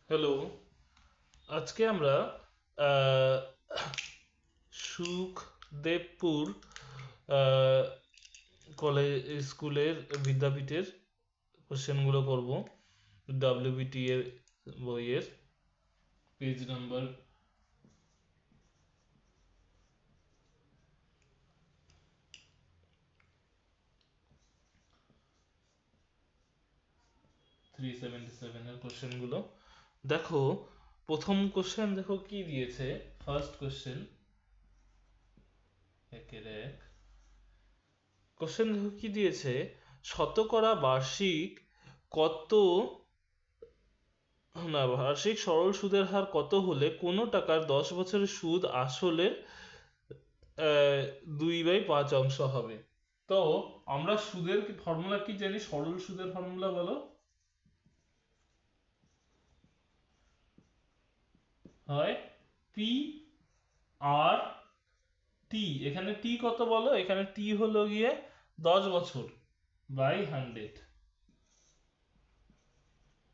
Hello, আজকে আমরা সুখদেবপুর আহ, college স্কুলের বিদ্যাপীঠের কোশ্চেনগুলো করব। ডাব্লিউবিটি এর বইয়ের পেজ নাম্বার 377 এর কোশ্চেনগুলো দেখো। প্রথম কোশ্চেন দেখো কি দিয়েছে। ফার্স্ট কোশ্চেন, একের এক কোশ্চেন দেখো কি দিয়েছে। শতকরা বার্ষিক কত বার্ষিক সরল সুদের হার কত হলে কোনো টাকার 10 বছরের সুদ আসলের 2/5 হবে। তো আমরা সুদের ফর্মুলা কি জানি? সরল সুদের ফর্মুলা বলো। হয় পি আর টি। এখানে টি কত বলো? এখানে টি হলো গিয়ে 10 বছর বাই 100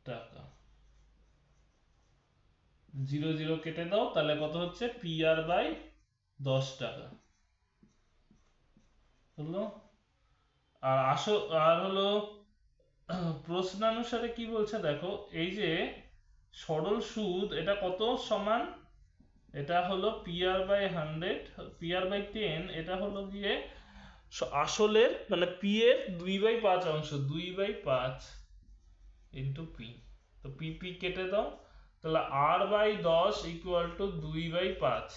টাকা। 0 0 কেটে দাও, তাহলে কত হচ্ছে? পি আর বাই 10 টাকা হলো। আর আসো, আর হলো প্রশ্নানুসারে কি বলছে দেখো। এই যে সরল সুদ, এটা কত সমান? এটা হলো PR/100, PR/10। এটা হলো গিয়ে আসলের মানে পি এর 2/5 অংশ, 2/5 ইন্টু পি। তো পি পি কেটে দাও, তাহলে R/10 ইকুয়াল টু 2/5।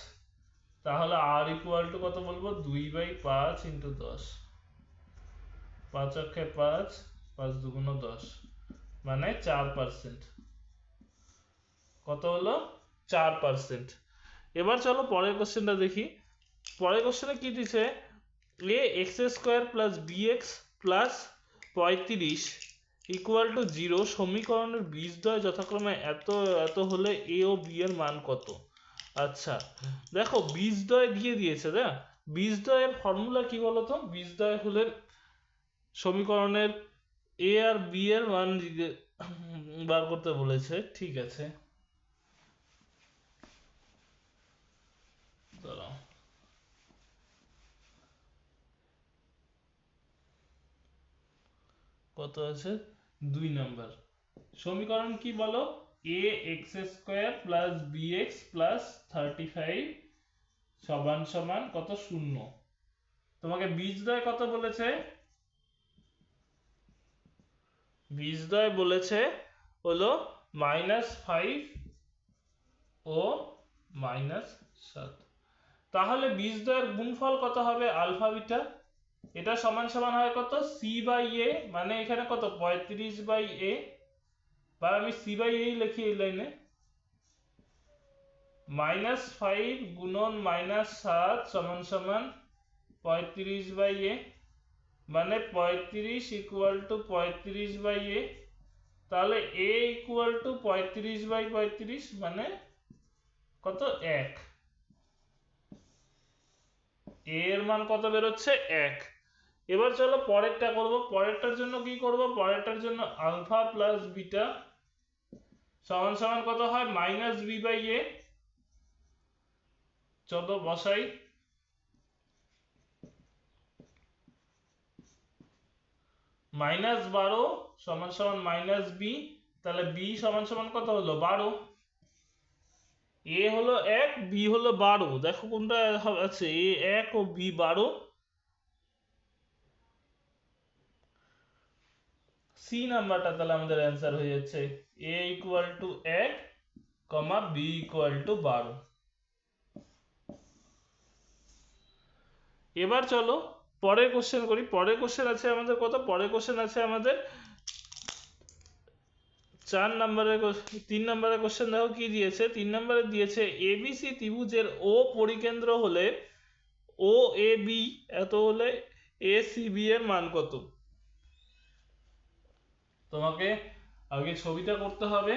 তাহলে আর ইকুয়াল টু কত বলবো? 2/5 ইন্টু 10। 5 অক্ষে 5, 5 2 10, মানে 4%। কত হলো? 4%। এবার চলো পরের কোশ্চেনটা দেখি। পরের কোশ্চেনে কি দিছে? a x² plus bx plus 35 equal to 0 সমীকরণের বীজদ্বয় যথাক্রমে এত এত হলে a ও b এর মান কত? আচ্ছা, দেখো বীজদ্বয় দিয়ে দিয়েছে না। বীজদ্বয়ের ফর্মুলা কি বলতো? বীজদ্বয় হলে সমীকরণের এ আর বি এর মান বার করতে বলেছে। ঠিক আছে, দাঁড়াও। কত আছে? 2 নাম্বার সমীকরণ কি বলো? a x² plus bx plus 35 সমান সমান কত? 0। তোমাকে বীজদ্বয় কত বলেছে? বীজদ্বয় বলেছে হলো -5 ও -7। তাহলে বীজদ্বয়ের গুণফল কত হবে? Alpha beta. এটা সমান সমান হয় কত? c/a, মানে এখানে কত? 35/a। বা আমি c/a লিখি এই লাইনে। -5 গুণন -7 সমান সমান 35/a, মানে 35 ইকুয়াল টু 35/a। তাহলে a ইকুয়াল টু 35/35, মানে কত? 1। a এর মান কত বেরোচ্ছে? 1। এবার চলো পরেরটা করব। পরেরটার জন্য কি করব? পরেরটার জন্য আলফা প্লাস বিটা সমান সমান কত হয়? -b/a। চলো বসাই। -12 সমান সমান -b। তাহলে b সমান সমান কত হলো? 12। a হলো 1, b হলো 12। দেখো কোনটা আছে, a 1 ও b 12। সি নাম্বারটা তাহলে আমাদের অ্যান্সার হয়ে যাচ্ছে a equal to 1, b equal to 12। এবার চলো পরের কোশ্চেন করি। পরের কোশ্চেন আছে আমাদের কত? পরের কোশ্চেন আছে আমাদের 4 নাম্বারের 3 নাম্বারের কোশ্চেন। দেখো কি দিয়েছে। 3 নাম্বারে দিয়েছে এবিসি ত্রিভুজের ও পরিকেন্দ্র হলে ও এ বি এত হলে এ সি বি এর মান কত? তোমাকে আগে ছবিটা করতে হবে।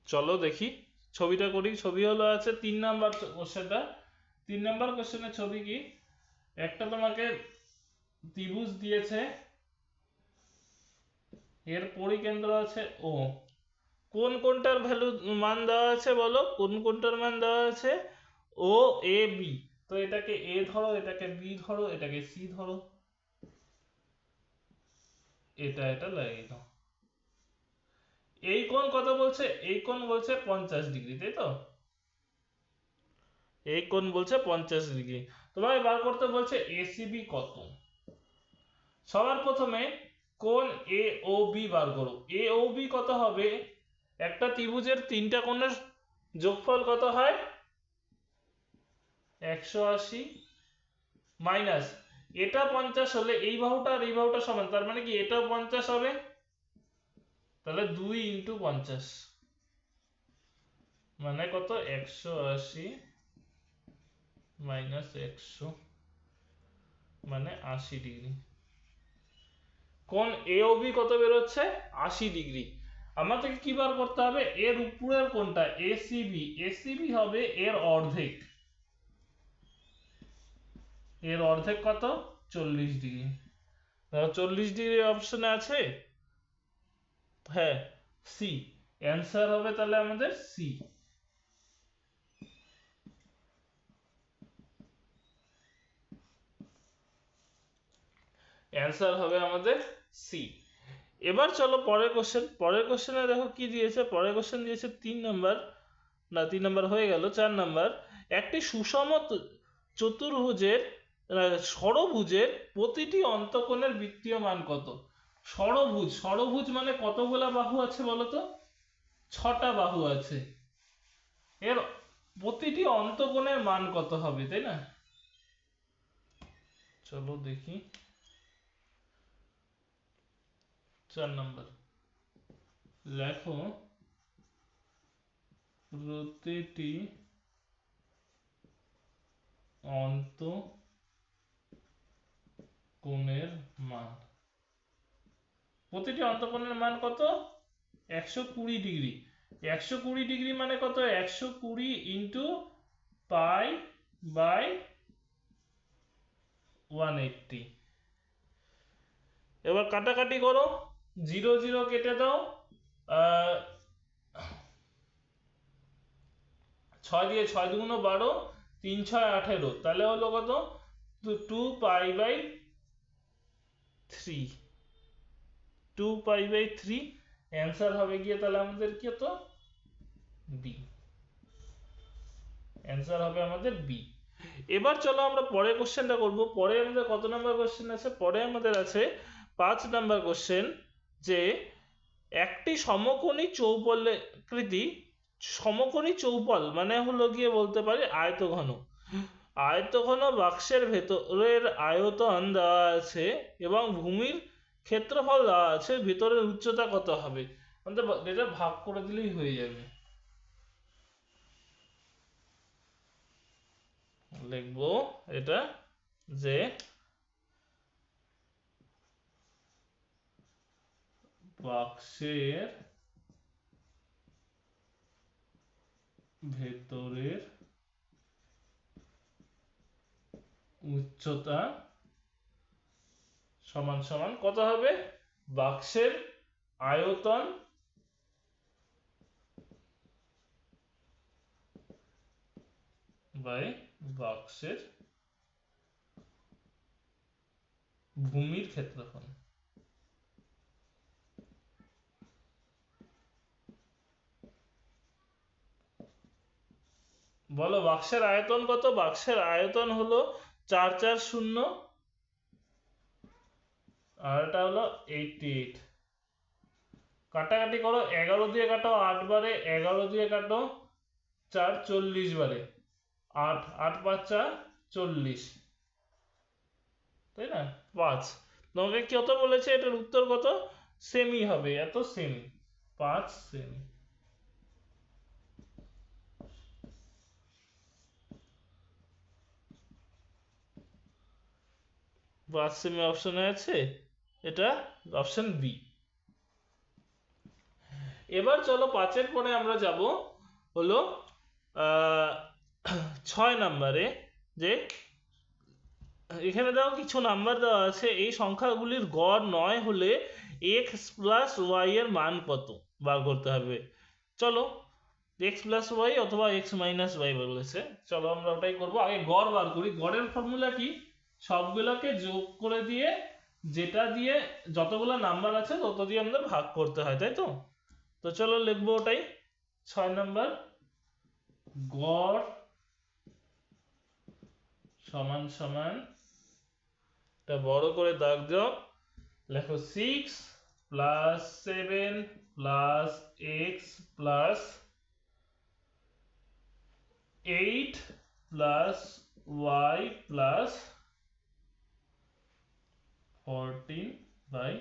চলো দেখি ছবিটা করি। ছবি হলো আছে 3 নাম্বার কোশ্চেনটা। 3 নাম্বার কোশ্চেনের ছবি কি, একটা তোমাকে ত্রিভুজ দিয়েছে, এর পরিকেন্দ্র আছে ও। কোন কোনটার ভ্যালু মান দেওয়া আছে বলো, কোন কোনটার মান দেওয়া আছে, ও এ বি। তো এটাকে এ ধরো, এটাকে বি ধরো, এটাকে সি ধরো, এটা লাগিয়ে দাও। এই কোণ কত বলছে, এই কোণ বলছে 50 ডিগ্রি, তাই তো? এই কোণ বলছে 50 ডিগ্রি। তোমাকে বার করতে বলছে এসিবি কত। সবার প্রথমে কোণ এ ও বি বার করো। এ ও বি কত হবে, একটা ত্রিভুজের তিনটা কোণের যোগফল কত হয়, 180 মাইনাস এটা 50 হলে এই বাহুটা আর এই বাহুটা সমান, তার মানে কি এটাও 50 হবে, তাহলে 2 × 50 মানে কত, 180 মাইনাস 100 মানে 80 ডিগ্রি। কোণ এ ও বি কত বেরোচ্ছে, 80 ডিগ্রি। আমাদেরকে কি বার করতে হবে, এর উপরের কোণটা এসিবি, এসিবি হবে এর অর্ধেক, এর অর্ধেক কত, 40 ডিগ্রি। 40 ডিগ্রি অপশনে আছে, হ্যাঁ সি অ্যান্সার হবে তাহলে আমাদের সি। অ্যান্সার হবে আমাদের সি। এবার চলো পরের কোশ্চেন। পরের কোশ্চেনে দেখো কি দিয়েছে, পরের কোশ্চেন দিয়েছে 3 নাম্বার, না 3 নাম্বার হয়ে গেল, 4 নাম্বার। একটি সুষম চতুর্ভুজের ষড়ভুজের প্রতিটি অন্তঃকোণের বৃত্তীয় মান কত। ষড়ভুজ, ষড়ভুজ মানে কতগুলা বাহু আছে বলো তো, 6টা বাহু আছে, এর প্রতিটি অন্তঃকোণের মান কত হবে, তাই না? চলো দেখি 4 নাম্বার লেখো প্রতিটি অন্তঃকোণের মান, প্রতিটি অন্তঃকোণের মান কত, 120 ডিগ্রি। 120 ডিগ্রি মানে কত, 120 ইন্টু পাই বাই 180। এবার কাটাকাটি করো, 0 0 কেটে দাও, 6 দিয়ে 6 দুগুণ 12, 3 6 18, তাহলে হলো কত, 2 pi by 3, 2 pi by 3। Answer হবে গিয়ে তাহলে আমাদের কি হতো, বি। অ্যান্সার হবে আমাদের বি। এবার চলো আমরা পরের কোশ্চেনটা করব। পরে আমাদের কত নাম্বার কোশ্চেন আছে, পরে আমাদের আছে 5 নাম্বার কোশ্চেন, যে একটি সমকোণী চৌপলাকৃতি, সমকোণী চৌপল মানে হলো গিয়ে বলতে পারি আয়তঘন, আয়তঘন বাক্সের ভেতরের আয়তন দেওয়া আছে এবং ভূমির ক্ষেত্রফল দেওয়া আছে, ভেতরের উচ্চতা কত হবে। আমাদের এটা ভাগ করে দিলেই হয়ে যাবে। লিখবো এটা, যে বাক্সের ভেতরের উচ্চতা সমান সমান কত হবে, বাক্সের আয়তন বাই বাক্সের ভূমির ক্ষেত্রফল। বলো বাক্সের আয়তন কত, বাক্সের আয়তন হলো 440, আর এটা হলো 88। কাটাকাটি করো, 11 দিয়ে কাটো 8 বারে, 11 দিয়ে কাটো 4 40 বারে, 8 8 5 40, তাই না, 5। তোমাকে কত বলেছে, এটার উত্তর কত, সেমি হবে, এত সেমি, 5 সেমি। 5 সেমি অপশনে আছে, এটা অপশন বি। এবার চলো 5-এর পরে আমরা যাব হলো 6 নম্বরে যে এখানে দেখো কিছু নাম্বার দেওয়া আছে, এই সংখ্যাগুলির গড় 9 হলে x প্লাস ওয়াই এর মান কত বার করতে হবে। চলো x প্লাস ওয়াই অথবা x মাইনাস ওয়াই বলেছে, চলো আমরা ওটাই করবো। আগে গড় বার করি। গড়ের ফর্মুলা কি? সবগুলোকে যোগ করে দিয়ে যেটা দিয়ে যতগুলো নাম্বার আছে তত দিয়ে আমাদের ভাগ করতে হয়, তাই তো? তো চলো লিখবো ওটাই। 6 নম্বর গড় সমান সমান, এটা বড় করে দাগ দাও, লেখো 6 plus 7 plus X plus 8 plus Y plus 14 by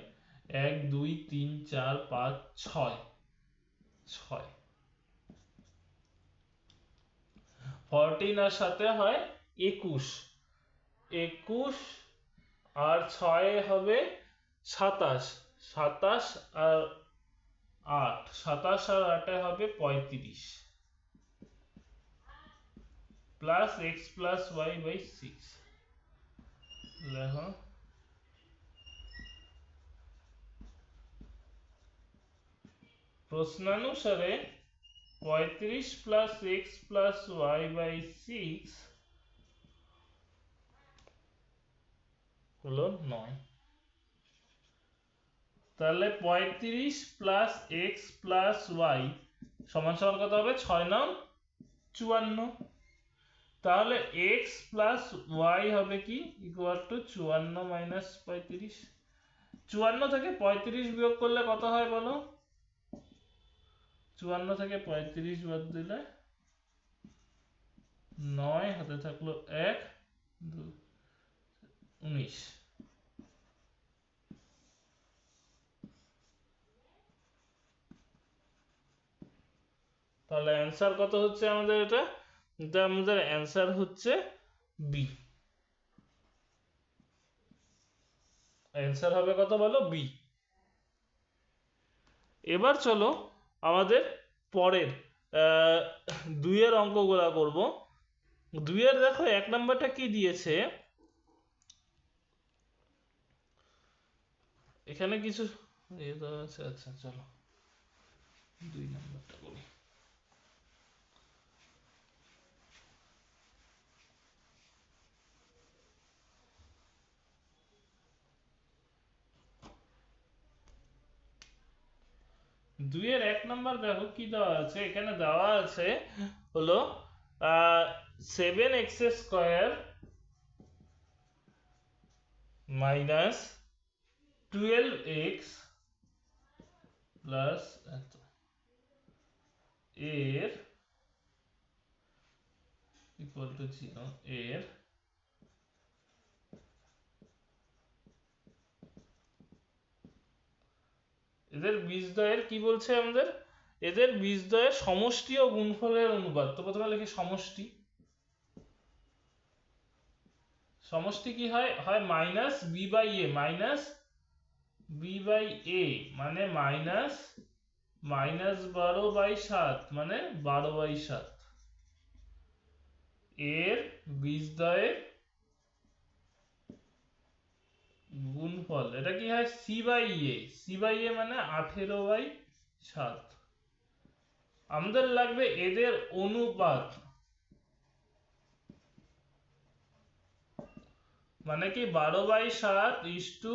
1 2 3 4 5 6 6 14 আর সাথে হয় 21, 21 আর 6 হবে 27, 27 আর 8, 27 আর 8 হবে 35 plus X plus Y by 6। লেখো প্রশ্নানুসারে 35 plus X plus Y by 6 হলো 9। তাহলে 35 প্লাস এক্স প্লাস ওয়াই সমান সমান কত হবে? 6 9 54। তাহলে এক্স প্লাস ওয়াই হবে কি ইকুয়াল টু 54 মাইনাস 35। 54 থেকে 35 বিয়োগ করলে কত হয় বলো? 54 থেকে 35 বাদ দিলে 9, হাতে থাকলো 1 2 19। তাহলে অ্যান্সার কত হচ্ছে আমাদের? এটা আমাদের অ্যান্সার হচ্ছে বি। অ্যান্সার হবে কত বলো? বি। এবার চলো আমাদের পরের 2 এর অঙ্কগুলা করব। 2 এর দেখো 1 নাম্বারটা কি দিয়েছে, এখানে কিছু আছে। আচ্ছা চলো 2 নাম্বারটা করি। দুইয়ের 1 নাম্বার দেখো কি দেওয়া আছে, এখানে দেওয়া আছে হলো 7x square minus 12x plus এর ইকুয়াল টু 0 এর এদের বীজদ্বয়ের কি বলছে আমাদের? এদের বীজদ্বয়ের সমষ্টি ও গুণফলের অনুপাত। তো প্রথমে লিখি সমষ্টি। সমষ্টি কি হয়? হয় minus b by a, minus b by a মানে মাইনাস 12/7 মানে 12/7 এর বীজদ্বয়ের গুণফল। এটা কি হয়? C by a, c by a মানে 18/7। আমাদের লাগবে এদের অনুপাত, মানে কি 12/7 ইস্টু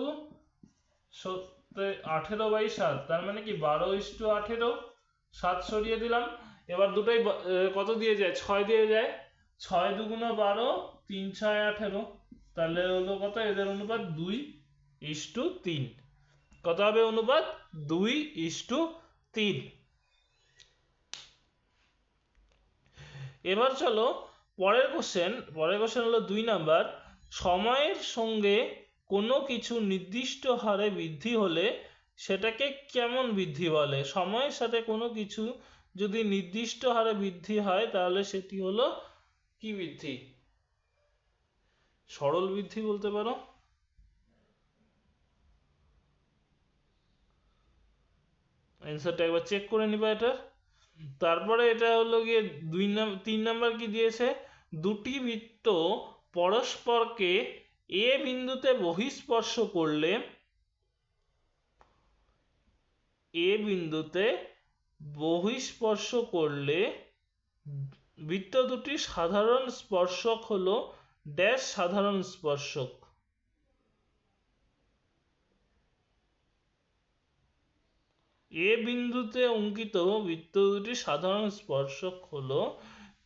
18/7, তার মানে কি 12:18। 7 সরিয়ে দিলাম। এবার দুটোই কত দিয়ে যায়? 6 দিয়ে যায়। 6 2 12, 3 6 18। তাহলে হলো কত? এদের অনুপাত 2:3। কত হবে অনুপাত? 2:3। এবার চলো পরের কোশ্চেন। পরের কোশ্চেন হলো 2 নাম্বার। সময়ের সঙ্গে কোনো কিছু নির্দিষ্ট হারে বৃদ্ধি হলে সেটাকে কেমন বৃদ্ধি বলে? সময়ের সাথে কোনো কিছু যদি নির্দিষ্ট হারে বৃদ্ধি হয় তাহলে সেটি হলো কি বৃদ্ধি? সরল বৃদ্ধি বলতে পারো। অ্যান্সারটা একবার চেক করে নিবা এটা। তারপরে এটা হলো গিয়ে 3 নাম্বার কি দিয়েছে, দুটি বৃত্ত পরস্পরকে এ বিন্দুতে বহিঃস্পর্শ করলে বৃত্ত দুটির সাধারণ স্পর্শক হলো ড্যাশ সাধারণ স্পর্শক। এ বিন্দুতে অঙ্কিত বৃত্ত দুটির সাধারণ স্পর্শক হলো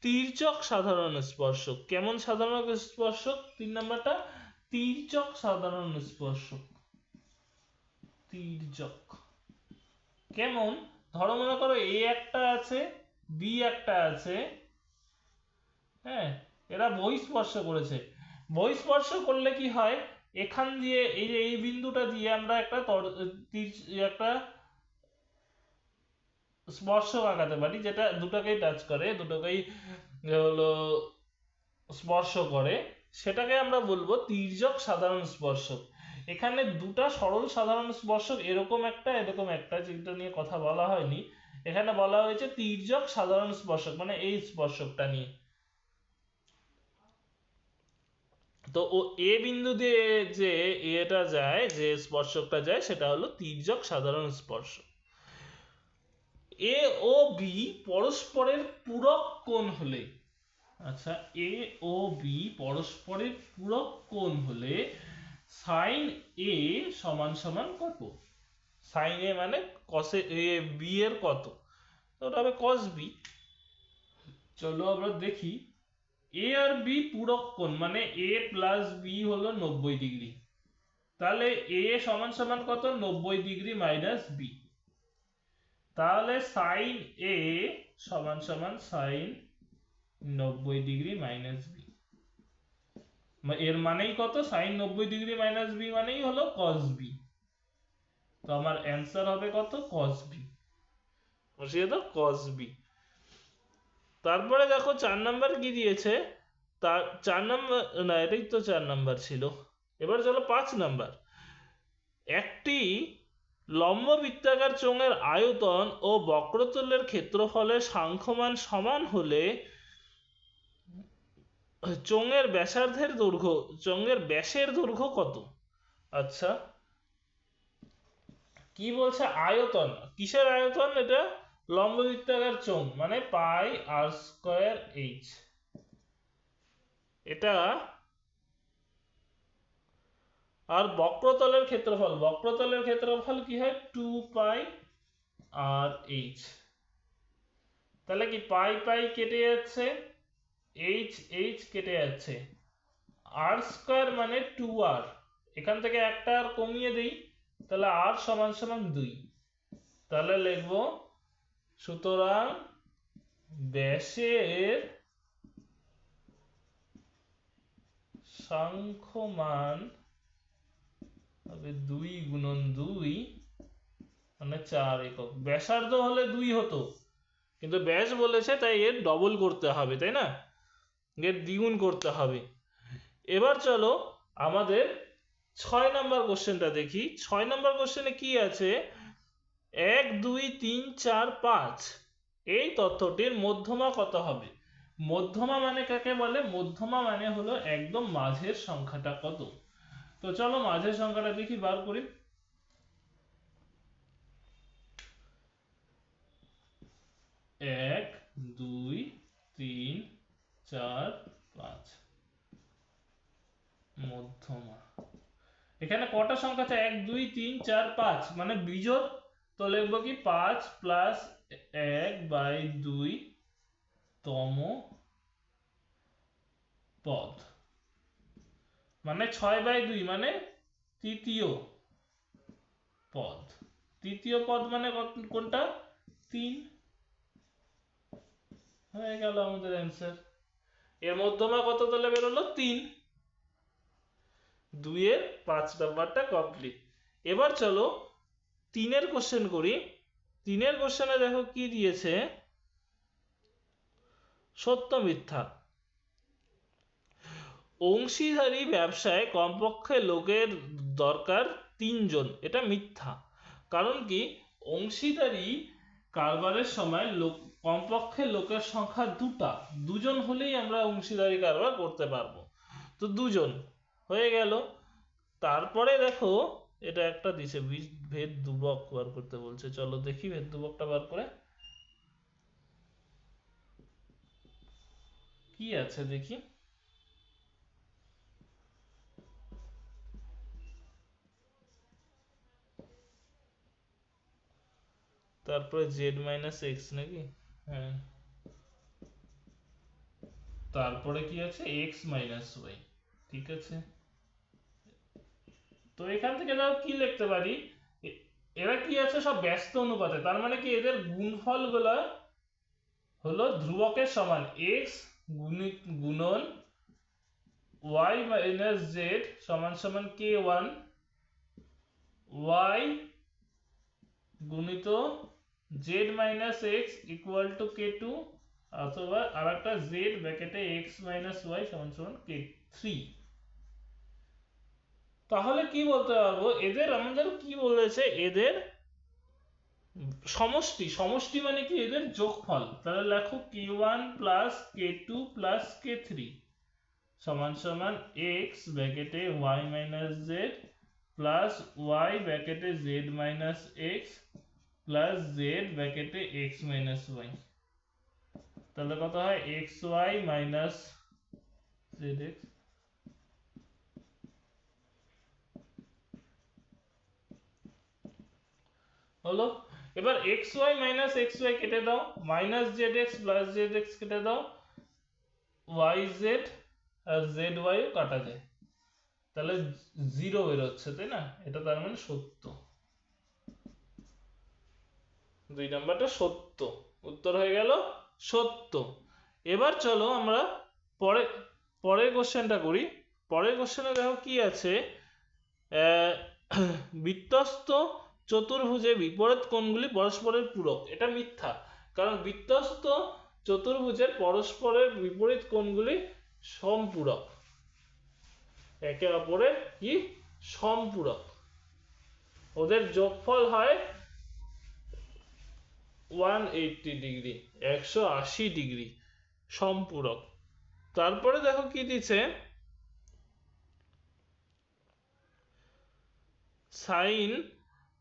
তির্যক সাধারণ স্পর্শক। কেমন সাধারণ স্পর্শক? 3 নাম্বারটা তির্যক সাধারণ স্পর্শক। তির্যক কেমন? ধরো মনে করো এ একটা আছে, বি একটা আছে, হ্যাঁ, এরা বহিঃস্পর্শ করেছে। বহিঃস্পর্শ করলে কি হয়, এখান দিয়ে এই যে এই বিন্দুটা দিয়ে আমরা একটা স্পর্শক আঁকাতে পারি, যেটা দুটোকেই টাচ করে, দুটোকেই হলো স্পর্শ করে, সেটাকে আমরা বলবো তির্যক সাধারণ স্পর্শক। এখানে দুটা সরল সাধারণ স্পর্শক এরকম একটা যেটা নিয়ে কথা বলা হয়নি, এখানে বলা হয়েছে তির্যক সাধারণ স্পর্শক, মানে এই স্পর্শকটা নিয়ে। তো ও এ বিন্দু দিয়ে যে এটা যায়, যে স্পর্শকটা যায়, সেটা হলো তির্যক সাধারণ স্পর্শক। এ ও বি পরস্পরের পূরক কোণ হলে, আচ্ছা, এ ও বি পরস্পরের পূরক কোণ হলে সাইন এ সমান সমান কত? সাইন এ মানে কসে এ বি এর কত, তো ওটা হবে কস বি। চলো আমরা দেখি, এ আর বি পূরক কোণ মানে এ প্লাস বি হলো 90 ডিগ্রি, তাহলে এ সমান সমান কত? 90 ডিগ্রি মাইনাস বি। তাহলে সাইন এ সমান সমান সাইন 90 ডিগ্রি মাইনাস বি, এর মানেই কত? সাইন 90 ডিগ্রি মাইনাস বি মানেই হলো কস বি। তো আমার অ্যান্সার হবে কত? Cos B. বসিয়ে দাও কস বি। তারপরে দেখো 4 নাম্বার কি দিয়েছে, তার 4 নাম্বার না, এটাই তো 4 নাম্বার ছিল। এবার চলো 5 নাম্বার। একটি লম্ব বৃত্তাকার চোঙের আয়তন ও বক্রতলের ক্ষেত্রফলের সাংখ্যমান সমান হলে চোঙের ব্যাসের দৈর্ঘ্য কত? আচ্ছা, কি বলছে? আয়তন। কিসের আয়তন? এটা লম্ব বৃত্তাকার চোঙ, মানে পাই আর স্কয়ার এইচ। এটা আর বক্রতলের ক্ষেত্রফল কি হয়? 2 পাই আর এইচ। তাহলে কি পাই পাই কেটে যাচ্ছে, এইচ এইচ কেটে যাচ্ছে, আর স্কয়ার মানে 2r, এখান থেকে একটা আর কমিয়ে দেই, তাহলে r সমান সমান 2। তাহলে লিখব, সুতরাং ব্যাসের সাংখ্যমান হবে 2 গুণন 2 মানে 4 একক। ব্যাসার্ধ হলে 2 হতো, কিন্তু ব্যাস বলেছে তাই এর ডবল করতে হবে, তাই না? এর দ্বিগুণ করতে হবে। এবার চলো আমাদের 6 নাম্বার কোশ্চেনটা দেখি। 6 নাম্বার কোশ্চেনে কি আছে? 1 2 3 4 5 এই তথ্যটির মধ্যমা কত হবে? মধ্যমা মানে কাকে বলে? মধ্যমা মানে হলো একদম মাঝের সংখ্যাটা কত। তো চলো মাঝের সংখ্যাটা দেখি, বার করি। 1 2 3 4 5 মধ্যমা। এখানে কটা সংখ্যা আছে? 1 2 3 4 5, মানে বিজোড়। তো লিখবো কি 5 প্লাস 1/2 তম পদ, মানে 6/2, মানে তৃতীয় পদ। তৃতীয় পদ মানে কোনটা? 3। হয়ে গেল আমাদের অ্যান্সার। এর মধ্যমা কত তাহলে বেরোলো? 3। 2 এর 5 নাম্বারটা কমপ্লিট। এবার চলো 3 এর কোশ্চেন করি। 3 এর কোশ্চেনে দেখো কি দিয়েছে, সত্য মিথ্যা। অংশীদারি ব্যবসায় কমপক্ষে লোকের দরকার 3 জন, এটা মিথ্যা। কারণ কি? অংশীদারি কারবারের সময় কমপক্ষে লোকের সংখ্যা দুজন হলেই আমরা অংশীদারি কারবার করতে পারবো। তো দুজন হয়ে গেল। তারপরে দেখো এটা একটা দিছে ভেদ ধ্রুবক বার করতে বলছে, চলো দেখি ভেদ ধ্রুবকটা বার করে কি আছে দেখি। তারপরে জেড মাইনাস এক্স নাকি, হ্যাঁ তারপরে কি আছে এক্স মাইনাস ওয়াই, ঠিক আছে। তো এখান থেকে দাও কি লিখতে পারি, এরা কি আছে সব ব্যস্ত অনুপাতে, তার মানে কি এদের গুণফল গুলা হলো ধ্রুবকের সমান, এক্স গুণন ওয়াই মাইনাস জেড সমান সমান কে ওয়ান, ওয়াই গুণিত Z minus X equal to K two, অথবা আর একটা জেড ব্র্যাকেটে এক্স মাইনাস ওয়াই সমান সমান কে থ্রি। তাহলে কি বলতে পারবো এদের, আমাদের কি বলেছে এদের সমষ্টি, সমষ্টি মানে কি এদের যোগফল, তাহলে লেখো k one plus k two plus k three সমান সমান এক্স ব্র্যাকেটে y minus z plus y ব্র্যাকেটে z minus x plus z ব্র্যাকেটে এক্স মাইনাস ওয়াই। তাহলে কত হয় x y minus z x, হলো। এবার x y minus x y কেটে দাও, minus z x plus z x কেটে দাও, ওয়াই জেড আর জেড ওয়াই কাটা যায়, তাহলে জিরো বেরোচ্ছে তাই না, এটা তার মানে সত্য, দুই নাম্বারটা সত্য, উত্তর হয়ে গেল সত্য। এবার চলো আমরা পরে পরের কোশ্চেনটা করি। পরের কোশ্চেনে দেখো কি আছে, বৃত্তস্থ চতুর্ভুজে বিপরীত কোণগুলি পরস্পরের পূরক, এটা মিথ্যা, কারণ বৃত্তস্থ চতুর্ভুজের পরস্পরের বিপরীত কোণগুলি সম্পূরক, একে অপরের কি সম্পূরক, ওদের যোগফল হয় 180 ডিগ্রি, 180 ডিগ্রি সম্পূরক। তারপরে দেখো কি দিছে, সাইন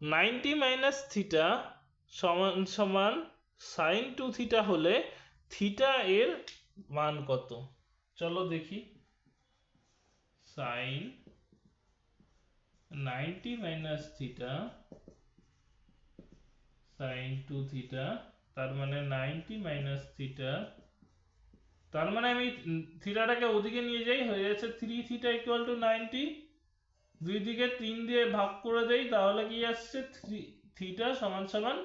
90 মাইনাস থিটা সমান সমান সাইন 2 থিটা হলে থিটা এর মান কত, চলো দেখি। Sine 90 minus theta sine 2 theta, তার মানে 90 মাইনাস থিটা, তার মানে আমি থিটাটাকে ওদিকে নিয়ে যাই, হয়ে যাচ্ছে 3 থিটা ইকুয়াল টু 90, দুই দিকে 3 দিয়ে ভাগ করে দেই, তাহলে কি আসছে থিটা সমান সমান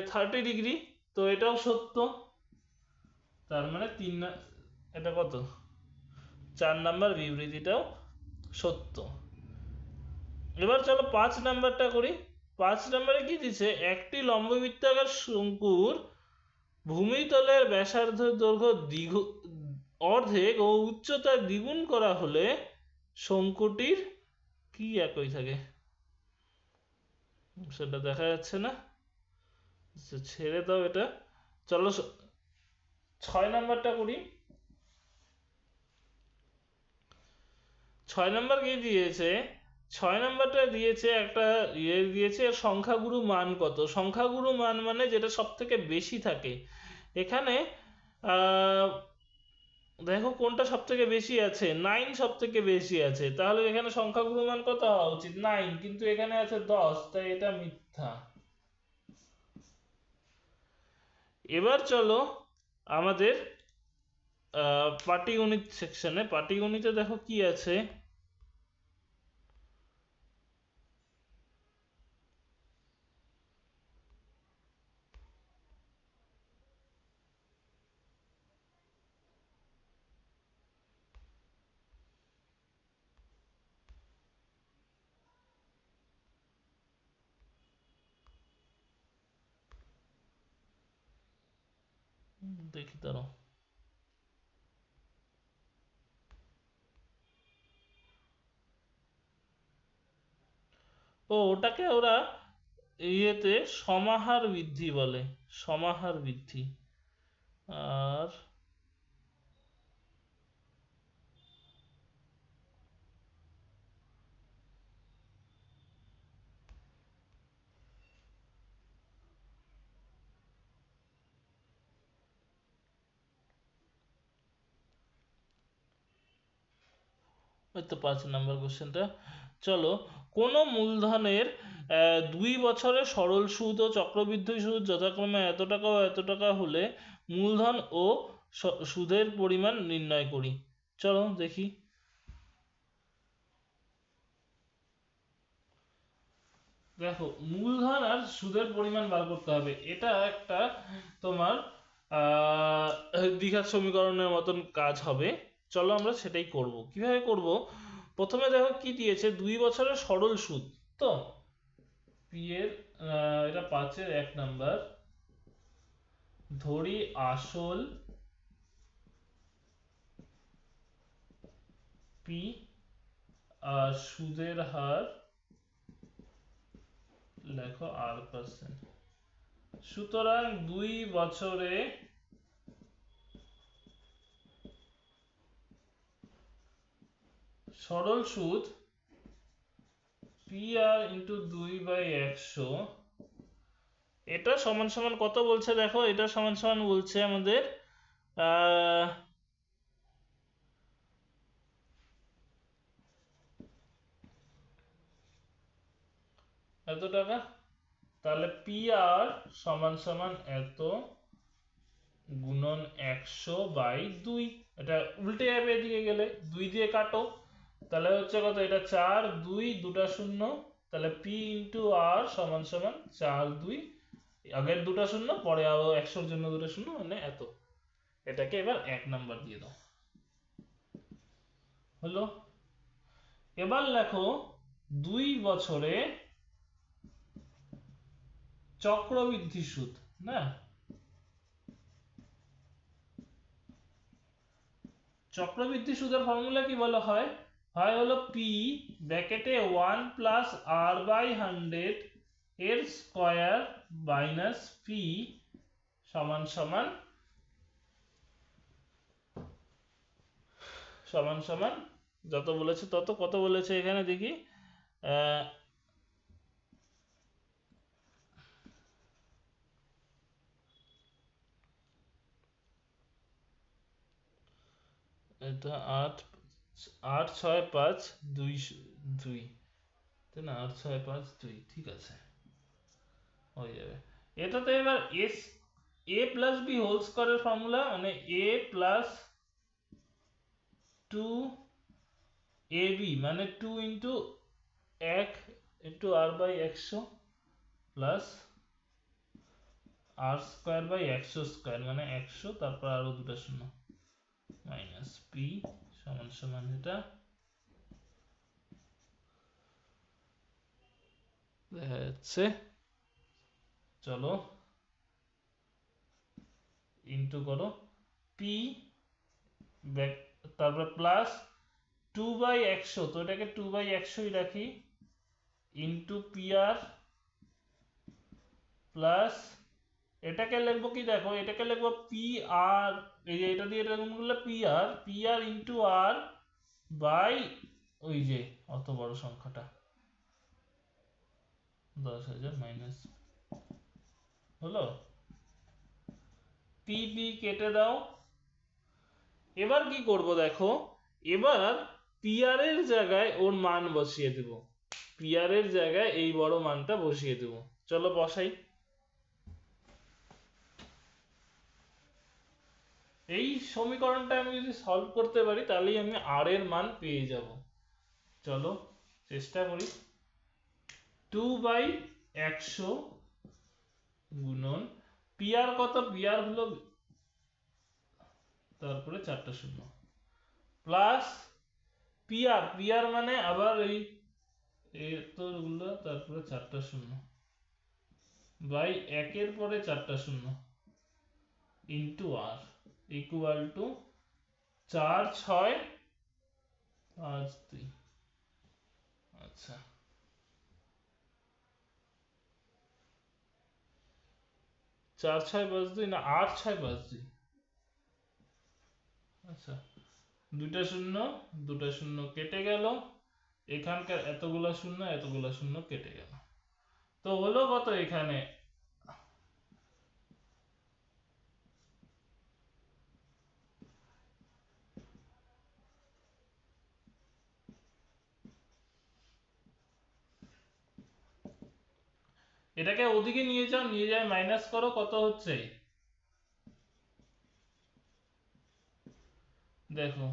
30 ডিগ্রি, তো এটাও সত্য, তার মানে এটা কত 4 নাম্বার বিবৃতিটাও সত্য। এবার চলো 5 নাম্বারটা করি। 5 নাম্বারে কি দিছে, একটি লম্ববৃত্তাকার শঙ্কুর ভূমিতলের ব্যাসার্ধ দৈর্ঘ্য অর্ধেক ও উচ্চতা দ্বিগুণ করা হলে শঙ্কুটির কি একই থাকে, সেটা দেখা যাচ্ছে না, ছেড়ে দাও এটা। চলো 6 নাম্বারটা করি। 6 নাম্বার কি দিয়েছে, 6 নাম্বারটা দিয়েছে একটা দিয়েছে সংখ্যাগুরু মান কত, সংখ্যাগুরু মান মানে যেটা সব থেকে বেশি থাকে, এখানে দেখো কোনটা সব থেকে বেশি আছে, 9 সব থেকে বেশি আছে, তাহলে এখানে সংখ্যাগুরু মান কত হওয়া উচিত 9, কিন্তু এখানে আছে 10, তাই এটা মিথ্যা। এবার চলো আমাদের পাটিগণিত সেকশনে, পাটিগণিতে দেখো কি আছে, দেখি দাঁড়াও, ওটাকে ওরা ইয়েতে সমাহার বৃদ্ধি বলে, সমাহার বৃদ্ধি। আর ওই তো 5 নম্বর কোশ্চেনটা। চলো, কোন মূলধনের 2 বছরে সরল সুদ ও চক্রবৃদ্ধি সুদ যথাক্রমে এত টাকা ও এত টাকা হলে মূলধন ও সুদের পরিমাণ নির্ণয় করি। চলো দেখি। দেখো, মূলধন আর সুদের পরিমাণ বার করতে হবে, এটা একটা তোমার দ্বিঘাত সমীকরণের মতন কাজ হবে। চলো আমরা সেটাই করব। কিভাবে করব? প্রথমে দেখো কি দিয়েছে, 2 বছরের সরল সুদ। তো পি এর এটা 5-এর 1 নাম্বার, ধরি আসল পি আর সুদের হার লেখো R%। সুতরাং 2 বছরে সরল সুদ PR ইন্টু 2/100, এটা সমান সমান কত বলছে দেখো, এটা সমান সমান বলছে আমাদের এত টাকা। তাহলে PR সমান সমান এত গুণন 100/2। এটা উল্টে যাবে এদিকে গেলে, 2 দিয়ে কাটো, তাহলে হচ্ছে কত, এটা 4 2 দুটা শূন্য, তাহলে P ইন্টু R সমান সমান 4 2, আগের দুটা শূন্য পরে আরো 100-র জন্য দুটো শূন্য, মানে এত। এটাকে এবার 1 নাম্বার দিয়ে দাও, হলো। এবার লেখো 2 বছরে চক্রবৃদ্ধি সুদ, না চক্রবৃদ্ধি সুদের ফর্মুলা কি বলা হয়? হয় হলো পি ব্র্যাকেটে 1+R/100 এর স্কয়ার মাইনাস পি সমান সমান সমান সমান যত বলেছে তত, কত বলেছে এখানে দেখি, এটা 8 8 6 5 2 2, তাই না? 8 6 5 2, ঠিক আছে, হয়ে যাবে। এটাতে এবার এস এ প্লাস বি হোল স্কয়ারের ফর্মুলা, মানে এ প্লাস 2ab মানে 2 into 1 into R/100 plus R square square মানে 100, তারপর আরো দুটো শূন্য, মাইনাস পি সমান সমান এটা দেখা যাচ্ছে। চলো ইন্টু করো পি, তারপর প্লাস 2/100, তো এটাকে 2/100ই রাখি, ইন্টু PR প্লাস এটাকে লিখবো কি দেখো, এটাকে লিখবো PR, এই যে এটা দিয়ে এটা গুণ করলে PR ইন্টু R বাই ওই যে অত বড় সংখ্যাটা 10,000 মাইনাস, হলো। PB কেটে দাও। এবার কি করব দেখো, এবার PR এর জায়গায় ওর মান বসিয়ে দেব, PR এর জায়গায় এই বড় মানটা বসিয়ে দেব। চলো বসাই। এই সমীকরণটা আমি যদি সলভ করতে পারি তাহলেই আমি R এর মান পেয়ে যাব। চলো চেষ্টা করি। 2/100 গুণন PR কত, PR হলো, তারপরে 4টা শূন্য, প্লাস PR মানে আবার এই এতগুলো, তারপরে 4টা শূন্য, বাই 1-এর পরে 4টা শূন্য, ইন্টু R ইকুয়াল টু 4 6 5 2। আচ্ছা, 4 6 5 2 না 8 6 5 2, আচ্ছা দুটা শূন্য কেটে গেল, এখানকার এতগুলা শূন্য কেটে গেল, তো হলো কত এখানে, এটাকে ওদিকে নিয়ে যাও, নিয়ে যায় মাইনাস করো, কত হচ্ছে দেখো,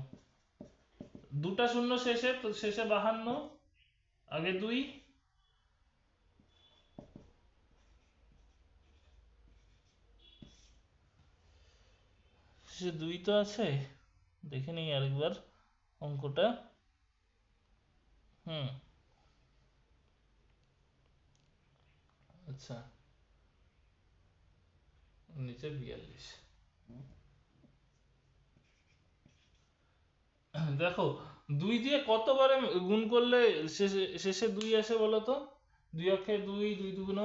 দুটা শূন্য শেষে, তো শেষে 52, আগে 2, শেষে 2 তো আছে, দেখে নিই আরেকবার অঙ্কটা। হুম, আচ্ছা নিচে 42, দেখো 2 দিয়ে কতবারে গুণ করলে শেষে শেষে 2 আসে বলো তো, 2 অক্ষে 2, 2 দুগুণ,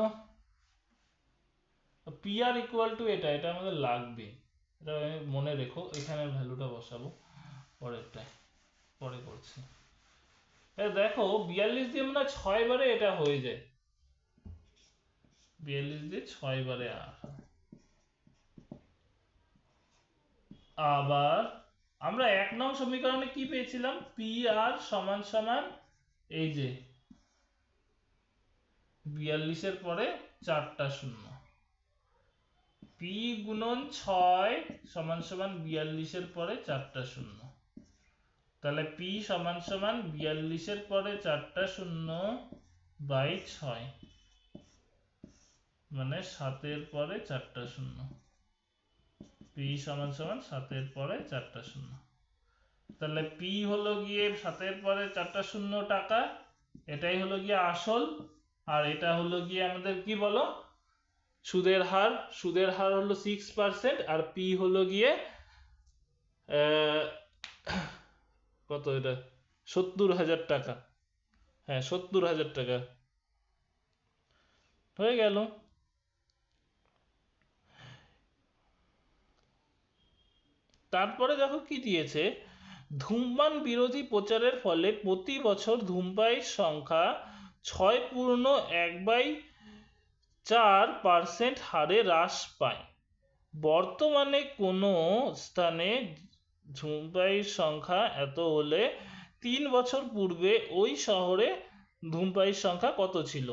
পি আর ইকুয়াল টু এটা, এটা আমাদের লাগবে, এটা মনে রেখো, এখানে ভ্যালুটা বসাবো পরেরটায়, পরে করছি। দেখো 42 দিয়ে মনে হয় 6 বারে এটা হয়ে যায়, 42 দিয়ে 6 বারে আর, আবার আমরা 1 নং সমীকরণে কি পেয়েছিলাম, পি আর সমান সমান এই যে 42 এর পরে 4টা শূন্য, পি গুণন 6 সমান সমান 42 এর পরে 4টা শূন্য, তাহলে পি সমান সমান 42 এর পরে 4টা শূন্য বাই 6, মানে 7 এর পরে 4টা শূন্য, পি সমান সমান 7 এর পরে 4টা শূন্য, তাহলে পি হলো গিয়ে 7 এর পরে 4টা শূন্য টাকা, এটাই হলো গিয়ে আসল, আর এটা হলো গিয়ে আমাদের কি বলো সুদের হার, সুদের হার হলো 6%, আর পি হলো গিয়ে কত, এটা 70,000 টাকা, হ্যাঁ 70,000 টাকা হয়ে গেল। তারপরে দেখো কি দিয়েছে, ধূমপান বিরোধী প্রচারের ফলে প্রতি বছর ধূমপায়ীর সংখ্যা 6.1/4% হারে হ্রাস পায়, বর্তমানে কোনো স্থানে ধূমপায়ীর সংখ্যা এত হলে 3 বছর পূর্বে ওই শহরে ধূমপায়ীর সংখ্যা কত ছিল।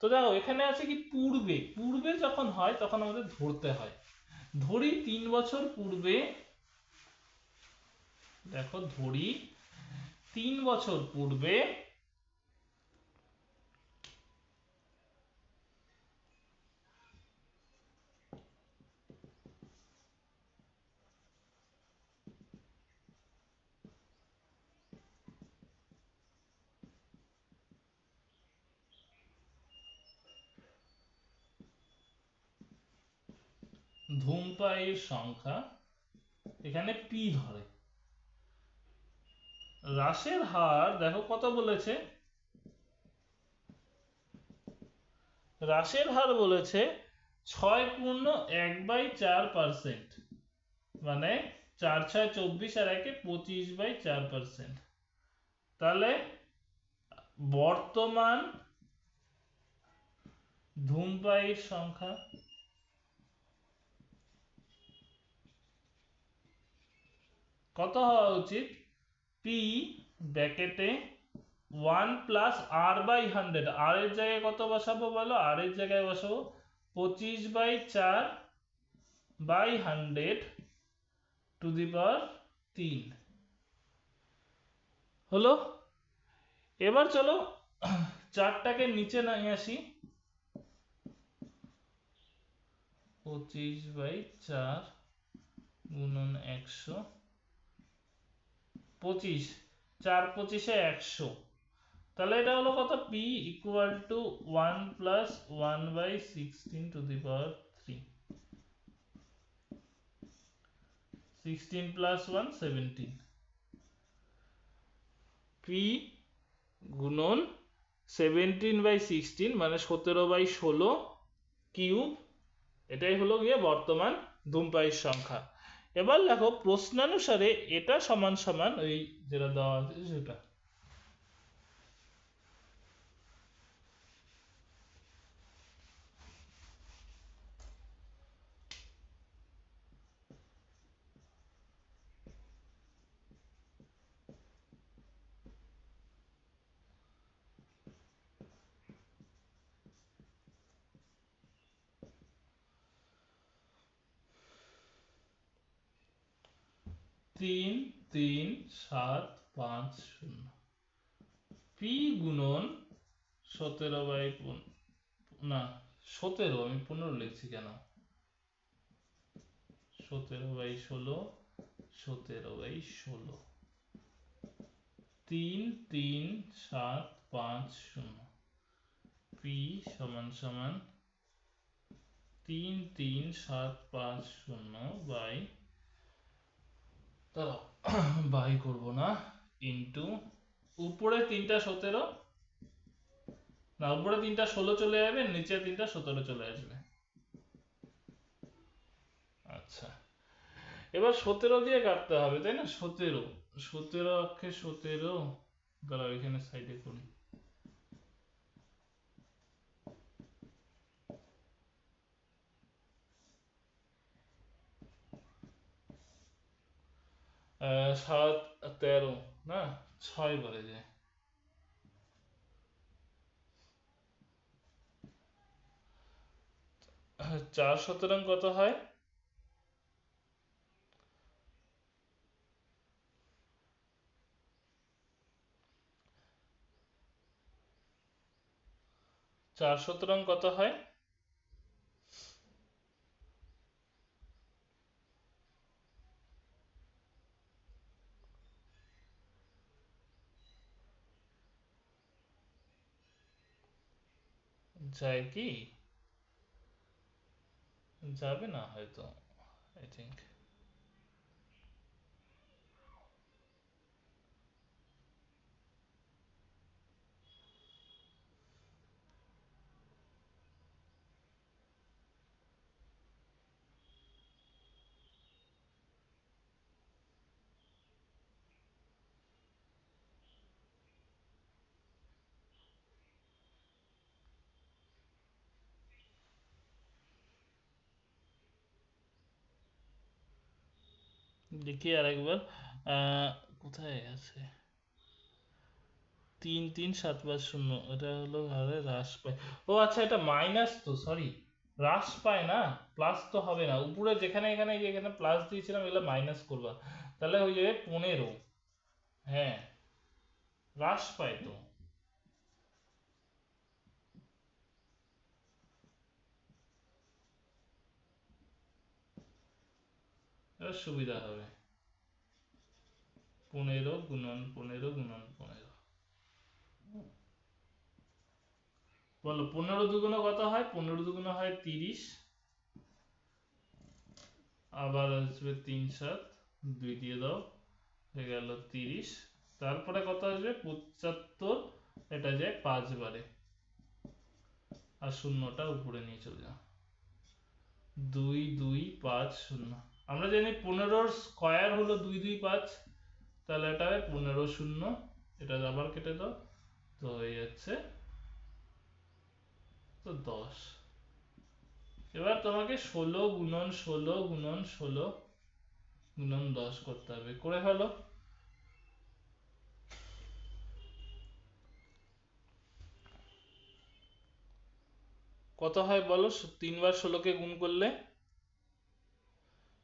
তো দেখো এখানে আছে কি পূর্বে, পূর্বে যখন হয় তখন আমাদের ধরতে হয়, ধরি 3 বছর পূর্বে, দেখো ধরি 3 বছর পূর্বে ধূমপায়ীর সংখ্যা, এখানে পি ধরে, হ্রাসের হার দেখো কত বলেছে, হ্রাসের হার বলেছে 6.1/4%, মানে 4 6 24 আর 1 25/4%, তাহলে বর্তমান ধূমপায়ীর সংখ্যা কত হওয়া উচিত, পি ব্র্যাকেটে 1 প্লাস আর বাই 100, আর এর জায়গায় কত বসাবো বলো, আর এর জায়গায় বসাবো 25/4/100 টু দি পাওয়ার 3, হলো। এবার চলো চারটাকে নিচে নিয়ে আসি, 25/4 গুণন 100, 25, 4 25 100, তাহলে এটা হলো কত, P equal to 1 plus 1/16 to the power 3, 16 plus 1 17, P গুণন 17/16 মানে 17/16 কিউব, এটাই হলো গিয়ে বর্তমান ধূমপায়ীর সংখ্যা। এবার দেখো প্রশ্নানুসারে এটা সমান সমান ওই যেটা দেওয়া আছে সেটা। তিন তিন সাত পাঁচ শূন্য পি গুণন 17/15 না 17 আমি 15 লিখছি কেন 17/16 17/16 33750 পি সমান সমান 33750 বাই দাঁড়াও বাই করব না ইনটু উপরে 3টা 17 না উপরে 3টা 16 চলে যাবে নিচে 3টা 17 চলে আসবে। আচ্ছা এবার 17 দিয়ে কাটতে হবে তাই না 17 17 অক্ষে 17 দাঁড়াও এখানে সাইডে করি 7 13 না 6 বলে যায় 4 সুতরাং কত হয় 4 সুতরাং কত হয় যায় কি যাবে না হয়তো আই থিংক দেখি আরেকবার কোথায় আছে 33750 এটা হলো হারে হ্রাস পায় ও আচ্ছা এটা মাইনাস তো সরি হ্রাস পায় না প্লাস তো হবে না উপরে যেখানে এখানে এখানে প্লাস দিয়েছিলাম এগুলো মাইনাস করবা তাহলে হয়ে যাবে 15 হ্যাঁ হ্রাস পায় তো এবার সুবিধা হবে 15 গুণন 15 গুণন 15 বলো 15 দুগুণ কত হয় 15 দুগুণ হয় 30 আবার আসবে 3 7 2 দিয়ে দাও হয়ে গেল 30 তারপরে কত আসবে 75 এটা যায় 5 বারে আর শূন্যটা উপরে নিয়ে চলে যাও 2250 আমরা জানি 15 স্কয়ার হলো 225 তাহলে এটা হবে 15 শূন্য এটা আবার কেটে দাও তো হয়ে যাচ্ছে তো 10 এবার তোমাকে 16 গুণন 16 গুণন 16 গুণন 10 করতে হবে করে ফেলো কত হয় বলো 3 বার 16 কে গুণ করলে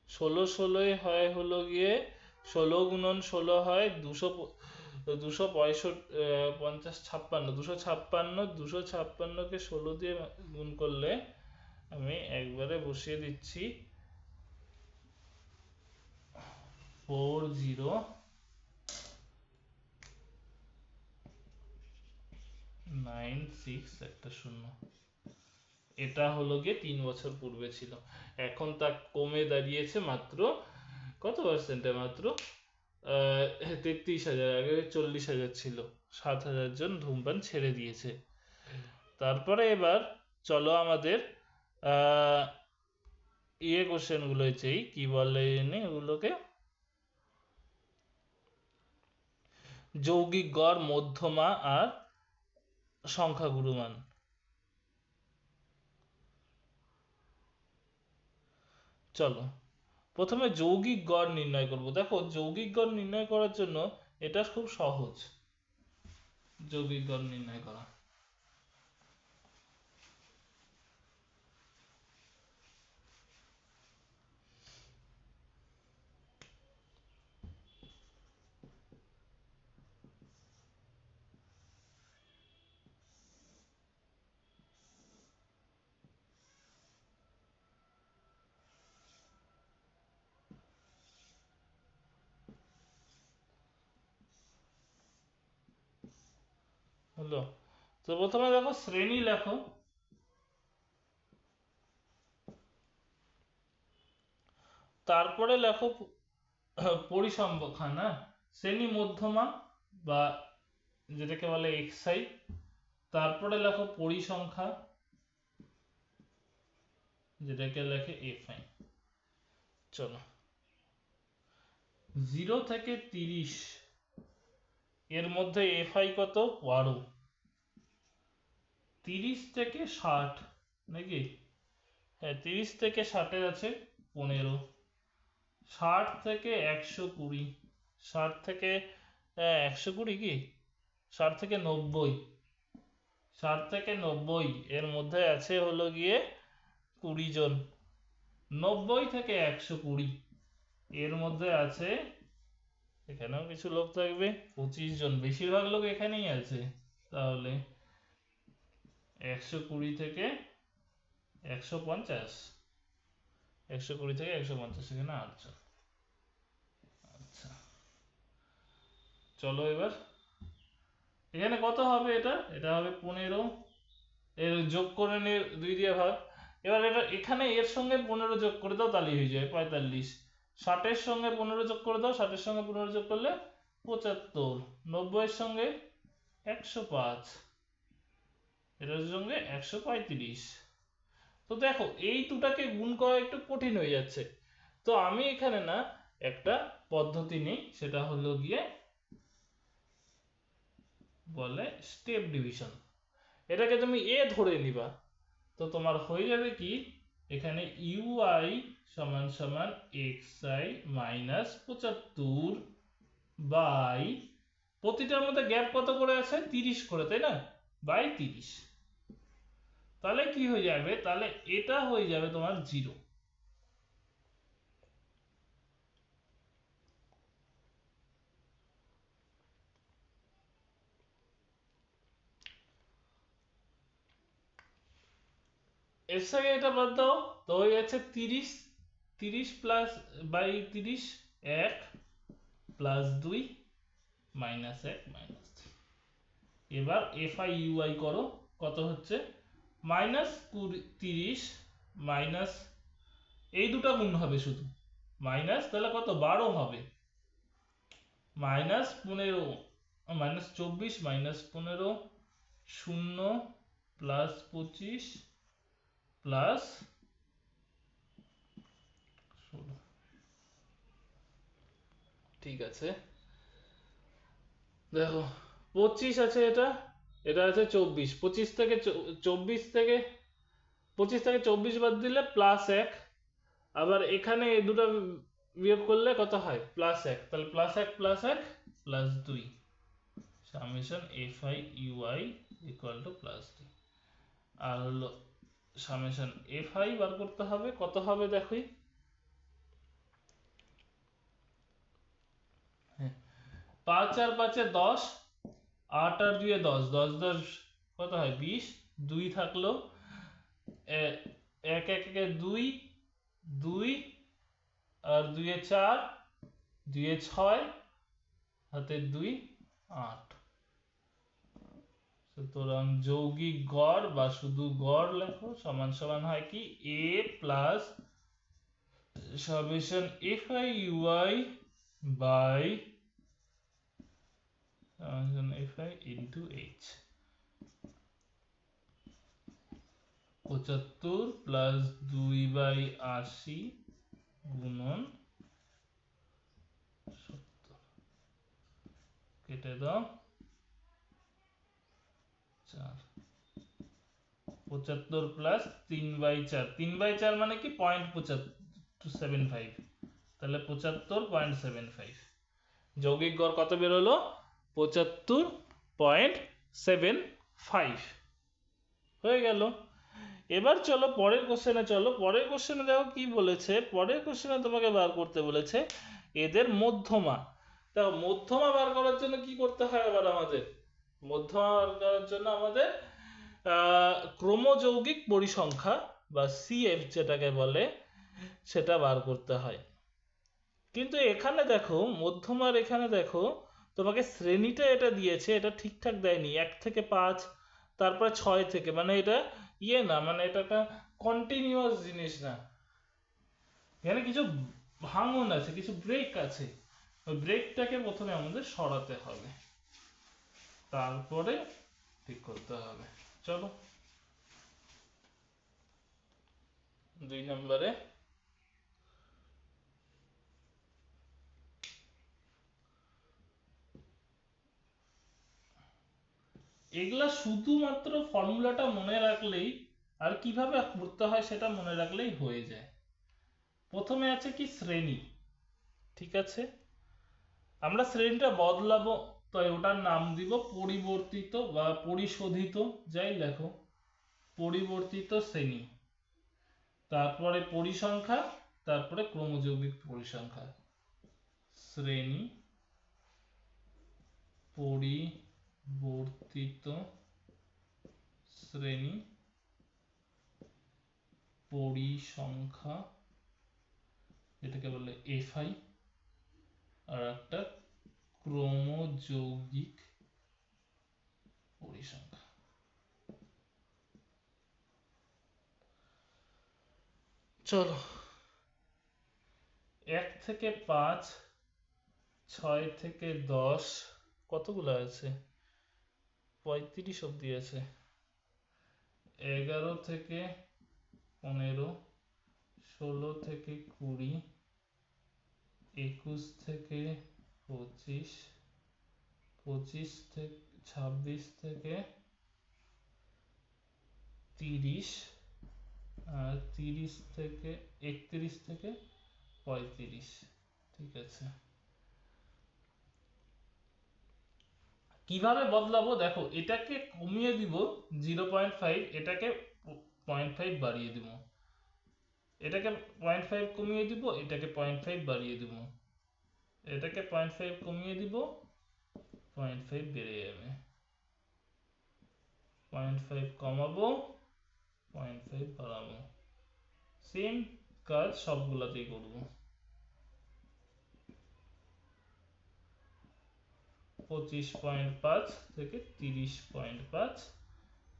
16 16 হয় হলো গিয়ে 16 গুণন 16 হয় 200 256 কে 16 দিয়ে গুণ করলে আমি একবারে বসিয়ে দিচ্ছি 4096 একটা শূন্য এটা হলো গিয়ে 3 বছর পূর্বে ছিল এখন তা কমে দাঁড়িয়েছে মাত্র কত পার্সেন্টে মাত্র 33,000 আগে 40,000 ছিল 7,000 জন ধূমপান ছেড়ে দিয়েছে তারপরে এবার চলো আমাদের কোশ্চেন গুলো হচ্ছে কি বলে ওগুলোকে যৌগিক গড়, মধ্যমা আর সংখ্যাগুরু মান। চলো প্রথমে যৌগিক গড় নির্ণয় করব। দেখো যৌগিক গড় নির্ণয় করার জন্য এটা খুব সহজ, যৌগিক গড় নির্ণয় করা। হলো, তো প্রথমে দেখো শ্রেণী লেখো, তারপরে লেখো পরিসংখ্যান। হ্যাঁ, শ্রেণী মধ্যমা বা যেটাকে বলে এক্সআই, তারপরে লেখো পরিসংখ্যা যেটাকে লেখে এফআই। চলো 0 থেকে 30 এর মধ্যে এফআই কত? 12। 30 থেকে 60 নাকি? হ্যাঁ 30 থেকে 60 আছে 15। 60 থেকে 120, 60 থেকে 120 কি 60 থেকে 90, 60 থেকে 90 এর মধ্যে আছে হলো গিয়ে 20 জন। 90 থেকে 120 এর মধ্যে আছে, এখানেও কিছু লোক থাকবে, 25 জন, বেশিরভাগ লোক এখানেই আছে। তাহলে 120 থেকে 150, 120 থেকে 150 এখানে 8 জন। আচ্ছা চলো এবার এখানে কত হবে? এটা হবে 15, এর যোগ করে নিয়ে 2 দিয়ে ভাগ। এবার এটা এখানে এর সঙ্গে 15 যোগ করে দাও, তাহলেই হয়ে যায় 45। 60 এর সঙ্গে 15 যোগ করে দাও, 60 এর সঙ্গে 15 যোগ করলে 75। 90 এর সঙ্গে 105, এটার সঙ্গে 135। তো দেখো এই দুটাকে গুণ করা একটু কঠিন হয়ে যাচ্ছে, তো আমি এখানে না একটা পদ্ধতি নেই, সেটা হলো গিয়ে বলে স্টেপ ডিভিশন। এটাকে তুমি এ ধরে নিবা, তো তোমার হয়ে যাবে কি এখানে ইউআই সমান সমান এক্সআই মাইনাস 75 বাই, প্রতিটার মধ্যে গ্যাপ কত করে আছে? 30 করে, তাই না? বাই 30। তাহলে কি হয়ে যাবে? তাহলে এটা হয়ে যাবে তোমার 0। এর সঙ্গে এটা বাদ দাও, তো হয়ে যাচ্ছে 30। 30 plus by 30, 1 plus 2 minus 1 minus 3। এবার এফআই ইউআই করো, কত হচ্ছে? মাইনাস 30 মাইনাস, এই দুটো গুণ হবে শুধু, মাইনাস তাহলে কত? 12 হবে, minus 15, minus 24 minus 15, 0 plus 25 plus 16। ঠিক আছে, দেখো 25 আছে, এটা এটা আছে 24। 25 থেকে 24 থেকে 25 থেকে 24 বাদ দিলে প্লাস 1, আবার এখানে এই দুটো বিয়োগ করলে কত হয়? প্লাস 1, তাহলে plus 1 plus 1 plus 2 summation FI UI equal to plus 2। আর হলো সামেশন এফআই বার করতে হবে, কত হবে দেখো, 5 আর 5 এ 10, 8 আর 2 এ 10, 10 10 কত হয়? 20। 2 থাকলো, 1 1 এ 2, 2 আর 2 এ 4, 2 এ 6, হাতে 2 8। সুতরাং যৌগিক গড় বা শুধু গড় লেখো সমান সমান হয় কি a plus summation FI UI by summation FI into H. 75 plus 2/80 গুণন 70, কেটে দাও 4, 75 প্লাস 3/4, 3/4 মানে কি 0.75, তাহলে 75.75, যৌগিক গড় কত বের হলো 75.75 হয়ে গেল। এবার চলো পরের কোশ্চেনে, চলো পরের কোশ্চেনে দেখো কি বলেছে। পরের কোশ্চেনে তোমাকে বার করতে বলেছে এদের মধ্যমা। দেখো মধ্যমা বার করার জন্য কি করতে হয়, আবার আমাদের মধ্যমা বার করার জন্য আমাদের ক্রমযৌগিক পরিসংখ্যা বা সিএফ যেটাকে বলে সেটা বার করতে হয়। কিন্তু এখানে দেখো মধ্যমার, এখানে দেখো তোমাকে শ্রেণীটা এটা দিয়েছে, এটা ঠিকঠাক দেয়নি, 1 থেকে 5, তারপরে 6 থেকে, মানে এটা না, মানে এটা একটা কন্টিনিউয়াস জিনিস না, এখানে কিছু ভাঙন আছে, কিছু ব্রেক আছে, ওই ব্রেকটাকে প্রথমে আমাদের সরাতে হবে, তারপরে ঠিক করতে হবে। চলো 2 নম্বরে এগুলা শুধুমাত্র ফর্মুলাটা মনে রাখলেই, আর কিভাবে করতে হয় সেটা মনে রাখলেই হয়ে যায়। প্রথমে আছে কি শ্রেণী, ঠিক আছে, আমরা শ্রেণীটা বদলাবো, তাই ওটার নাম দিব পরিবর্তিত বা পরিশোধিত, যাই লেখো, পরিবর্তিত শ্রেণী, তারপরে পরিসংখ্যা, তারপরে ক্রমযৌগিক পরিসংখ্যা, শ্রেণী পরিবর্তিত শ্রেণী পরিসংখ্যা, এটাকে বলে এফআই, আর একটা ক্রমযৌগিক পরিসংখ্যা। চলো 1 থেকে 5, 6 থেকে 10, কতগুলো আছে, 35 অব্দি আছে, 11 থেকে 15, 16 থেকে 20, 21 থেকে 25, 26 থেকে 26 থেকে 30, আর 30 থেকে 31 থেকে 35, ঠিক আছে। কিভাবে বদলাবো দেখো, এটাকে কমিয়ে দিব 0.5, এটাকে 0.5 বাড়িয়ে দিব, এটাকে 0.5 কমিয়ে দিব, এটাকে 0.5 বাড়িয়ে দিব, এটাকে 0.5 কমিয়ে দিব, 0.5 বেড়ে যাবে, 0.5 কমাবো, 0.5 বাড়াবো, সেম কাজ সবগুলাতেই করব। 25.5 থেকে 30.5,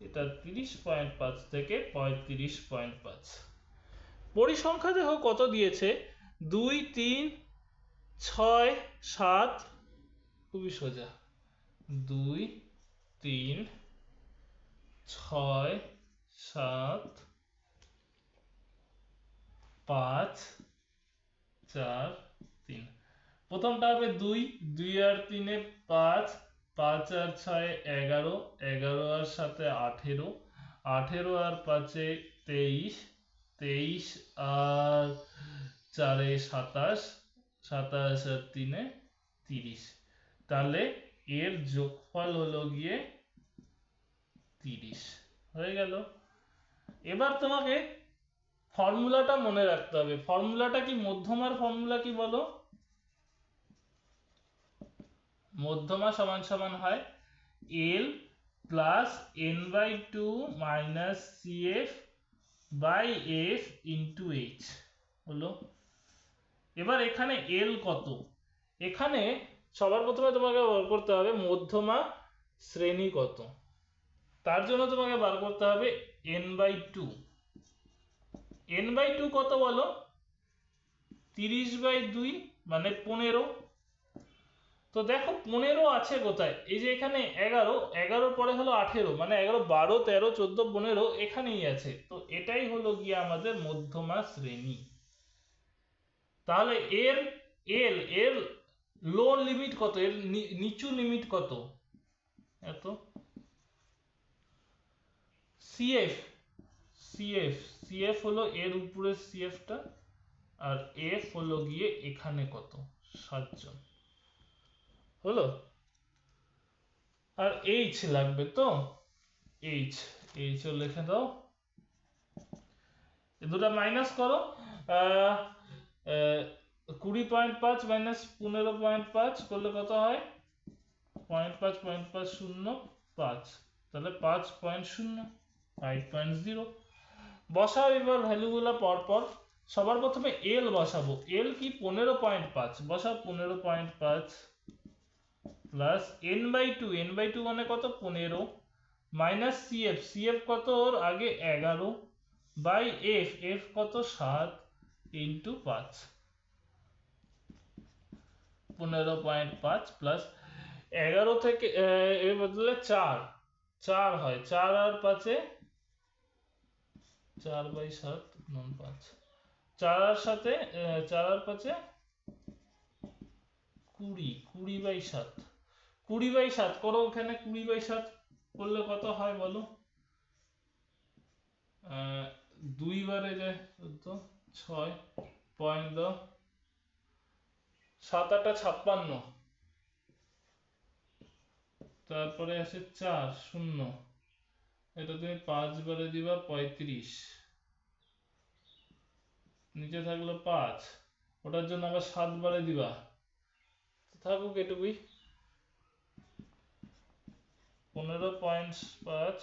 এটা 30.5 থেকে 35.5। পরিসংখ্যা দেখো কত দিয়েছে, 2, 3, 6, 7, খুবই সোজা, 2, 3, 6, 7, 5, 4, 3। প্রথমটা হবে 2, 2 আর 3 এ 5, 5 আর 6 11, 11 আর 7 18, 18 আর 5 এ 23, 23 আর 4 এ 27, 27 আর 3 এ 30, তাহলে এর যোগফল হলো গিয়ে 30 হয়ে গেল। এবার তোমাকে ফর্মুলাটা মনে রাখতে হবে, ফর্মুলাটা কি, মধ্যমার ফর্মুলা কি বলো, মধ্যমা সমান সমান হয় L plus n/2 minus CF by F into H হলো। এবার এখানে L কত, এখানে সবার প্রথমে তোমাকে বার করতে হবে মধ্যমা শ্রেণী কত, তার জন্য তোমাকে বার করতে হবে n/2, n/2 কত বলো, 30/2 মানে 15, তো দেখো 15 আছে কোথায়, এই যে এখানে 11, 11 পরে হলো 18, মানে 11, 12, 13, 14, 15 এখানেই আছে। তো এটাই হলো গিয়ে আমাদের মধ্যমা শ্রেণী। তাহলে এর এল এর লো লিমিট কত, এর নিচু লিমিট কত, এত সিএফ সিএফ সিএফ হলো এর উপরে সিএফটা, আর এফ হলো গিয়ে এখানে কত, 7 জন হলো। আর এইচ লাগবে, তো এইচ এইচ লিখে দাও, এ দুটো মাইনাস করো। 20.5 মাইনাস 15.5 করলে কত হয়, 0.5 তাহলে 5.0, 5.0 বসাও। এবার ভ্যালুগুলো পরপর, সবার প্রথমে এল বসাবো, এল কি 15.5, বসাও 15.5 প্লাস n/2, n/2 মানে কত 15, মাইনাস সিএফ, সিএফ কত ওর আগে 11, বাই এফ, এফ কত 7 ইন্টু 5, 15.5 প্লাস 11 থেকে এর বদলে 4, 4 হয়, 4 আর 5 4/7 গুণন 5, 4 আর 7 4 আর 5 20, 20/7, 20/7 করো ওখানে, 20/7 করলে কত হয় বলো, 2 বারে যায় 14, 6 পয়েন্ট দাও, 7 8 56, তারপরে আছে 4 0, এটা তুমি 5 বারে দিবা 35, নিচে থাকলো 5, ওটার জন্য আবার 7 বারে দিবা, থাকুক এটুকুই, 15.5 প্লাস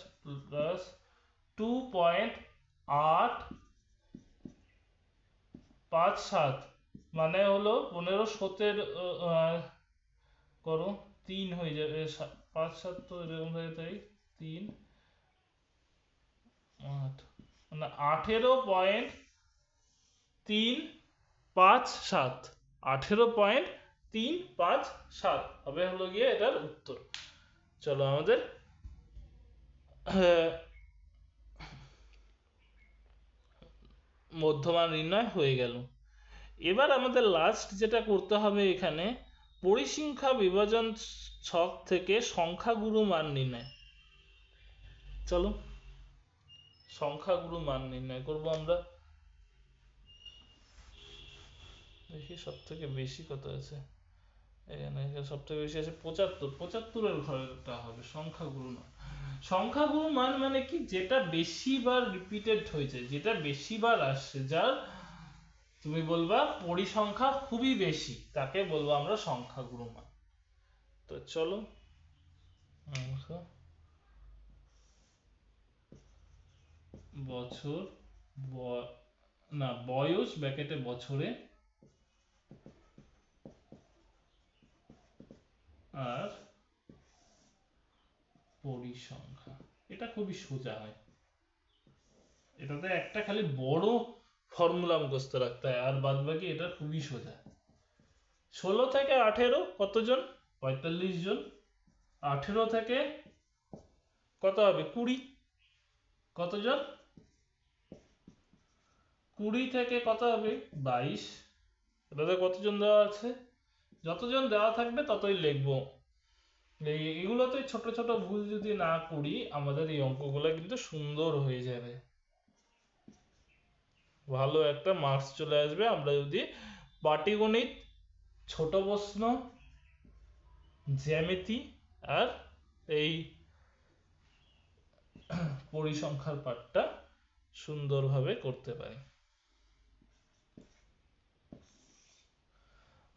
2.857, মানে হলো 15 17 করো 3 হয়ে যাবে, 5 7 তো এরকম হয়ে, তাই 3 8, মানে 18.357, 18.357 হবে হলো গিয়ে এটার উত্তর। চলো আমাদের মধ্যমান নির্ণয় হয়ে গেল। এবার আমাদের লাস্ট যেটা করতে হবে এখানে, পরিসংখ্যা বিভাজন ছক থেকে সংখ্যাগুরু মান নির্ণয়। চলো সংখ্যাগুরু মান নির্ণয় করব আমরা, দেখি সব থেকে বেশি কত আছে, এখানে সব থেকে বেশি আছে 75, 75-এর ঘরটা হবে সংখ্যাগুরু মান। সংখ্যাগুরু মান মানে কি, যেটা বেশিবার রিপিটেড হয়েছে, যেটা বেশিবার আসছে, যার তুমি বলবা পরিসংখ্যা খুবই বেশি, তাকে বলবো আমরা সংখ্যাগুরু মান। তো চলো বছর, না বয়স ব্র্যাকেটে বছরে, আর পরিসংখ্যা, এটা খুবই সোজা হয়, এটাতে একটা খালি বড় ফর্মুলা মুখস্থ রাখতে হয়, আর বাদ বাকি এটা খুবই সোজা। 16 থেকে 18 কতজন, 45 জন, 18 থেকে কত হবে 20, কতজন, 20 থেকে কত হবে 22, এটাতে কতজন দেওয়া আছে, যতজন দেওয়া থাকবে ততই লিখবো। এগুলোতে ছোট ছোট ভুল যদি না করি, আমাদের এই অঙ্কগুলো কিন্তু সুন্দর হয়ে যাবে, ভালো একটা মার্কস চলে আসবে আমরা যদি পাটিগণিত, ছোট প্রশ্ন, জ্যামিতি আর এই পরিসংখ্যার পাঠটা সুন্দরভাবে করতে পারি।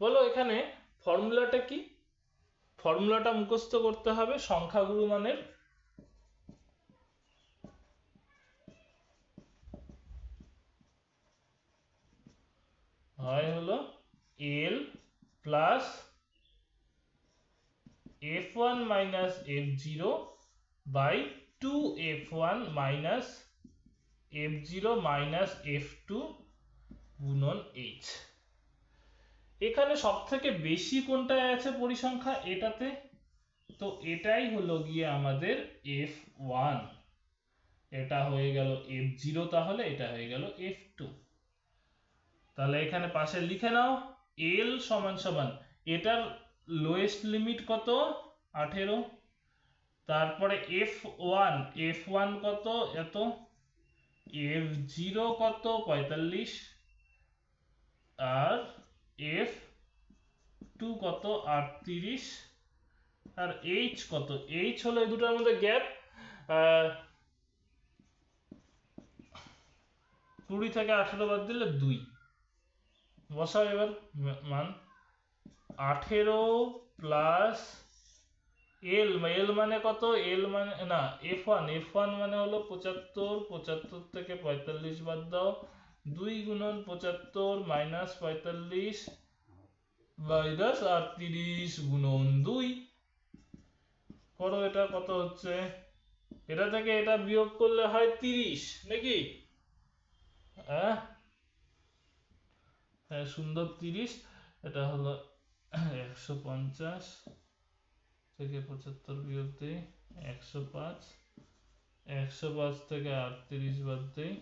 বলো এখানে ফর্মুলাটা কি, ফর্মুলাটা মুখস্থ করতে হবে সংখ্যাগুরু মানের, হয় হলো l plus f1 minus f0 by 2f1 minus f0 minus f2 গুণন h। এখানে সব থেকে বেশি কোনটায় আছে পরিসংখ্যা এটাতে, তো এটাই হলো গিয়ে আমাদের f1, এটা হয়ে গেল f0, তাহলে এটা হয়ে গেল f2। তাহলে এখানে পাশে লিখে নাও l সমান সমান এটার লোয়েস্ট লিমিট কত 18, তারপরে f1, f1 কত এত, f0 কত 45, আর f2 কত 38, আর h কত, h হলো এই দুটোর মধ্যে গ্যাপ 20 থেকে 18 বাদ দিলে 2, বসাও এবার মান 18 প্লাস এল, এল মানে কত, এল মানে না f1, f1 মানে হলো 75, 75 থেকে 45 বাদ দাও, 2 গুণন 75 মাইনাস 45 মাইনাস 38 গুণন 2 করো, এটা কত হচ্ছে, এটা থেকে এটা বিয়োগ করলে হয় 30 নাকি, হ্যাঁ হ্যাঁ সুন্দর 30, এটা হলো 150 থেকে 75 বিয়োগ দিই 105, 105 থেকে 38 বাদ দিই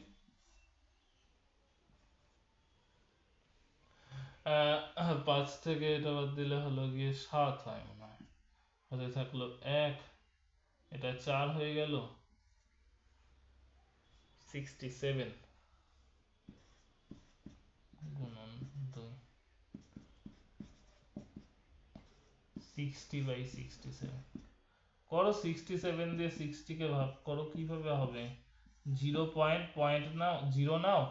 5 থেকে এটা বাদ দিলে হলো গিয়ে 7 হয় মনে হয়, হাতে থাকলো 1, এটা 4 হয়ে গেল 67 গুণন 2, 60/67 করো, 67 দিয়ে 60 কে ভাগ করো, কিভাবে হবে, 0 পয়েন্ট নাও, 0 নাও,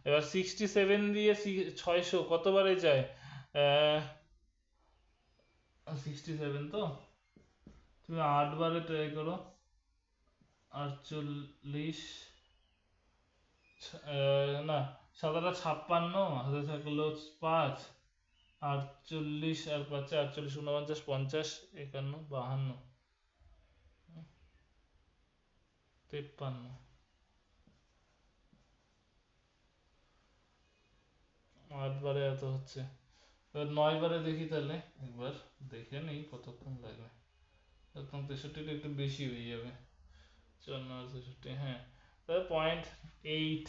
এবার 67 দিয়ে 600 কতবারে যায়, 67 তো তুমি 8 বারে ট্রাই করো, 48 না 57, হাতে থাকলো 5, 48 আর 5 48, 49, 50, 51, 52, 53, 8 বারে এত হচ্ছে, এবার 9 বারে দেখি, তাহলে একবার দেখে নেই কতক্ষণ লাগবে, তখন 63টা একটু বেশি হয়ে যাবে, 54 63, হ্যাঁ তাহলে 0.8,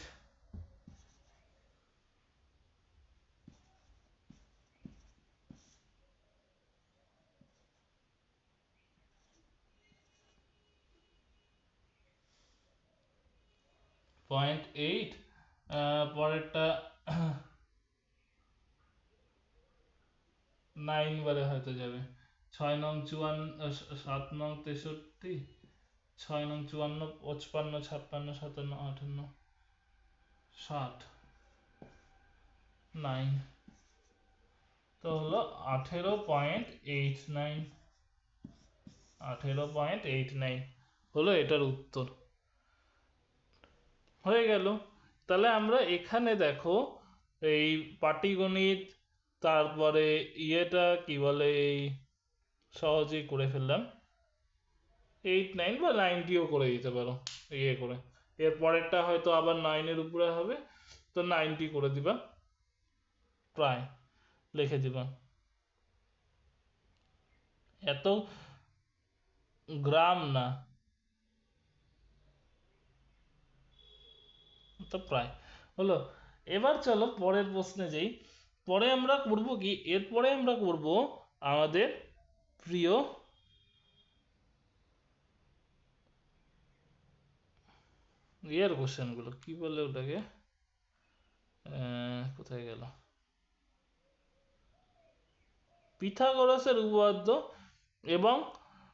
0.8, পরেরটা 9 বারে হয়তো যাবে, 6 নং 54, 7 নং 63, 6 নং 54, 55, 56, 57, 58, 60, 9, তো হলো 18.89, 18.89 হলো এটার উত্তর, হয়ে গেল। তাহলে আমরা এখানে দেখো এই পাটিগণিত, তারপরে ইয়েটা কি বলে, এই সহজেই করে ফেললাম, 8 9 বা 90ও করে দিতে পারো ইয়ে করে, এর পরেরটা হয়তো আবার 9 এর উপরে হবে, তো 90 করে দিবা, প্রায় লিখে দিবা, এত গ্রাম না, তো প্রায় হলো। এবার চলো পরের প্রশ্নে যাই, পরে আমরা করব কি, এরপরে আমরা করব আমাদের প্রিয় ইয়ের কোশ্চেন গুলো, কি বলে ওটাকে, কোথায় গেল, পিথাগোরাসের উপপাদ্য এবং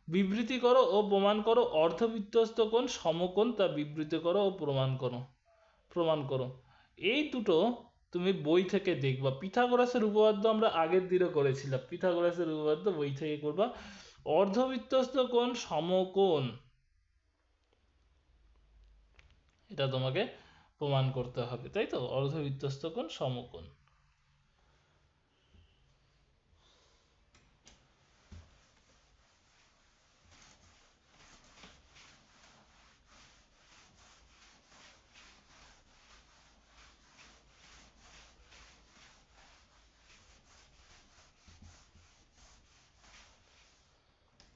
বিবৃতি করো ও প্রমাণ করো অর্ধবৃত্তস্থ কোণ সমকোণ, তা বিবৃতি করো ও প্রমাণ করো, এই দুটো তুমি বই থেকে দেখবা, পিথাগোরাসের উপপাদ্য আমরা আগের দিনও করেছিলাম, পিথাগোরাসের উপপাদ্য বই থেকে করবা, অর্ধবৃত্তস্থ কোণ সমকোণ এটা তোমাকে প্রমাণ করতে হবে, তাই তো, অর্ধবৃত্তস্থ কোণ সমকোণ।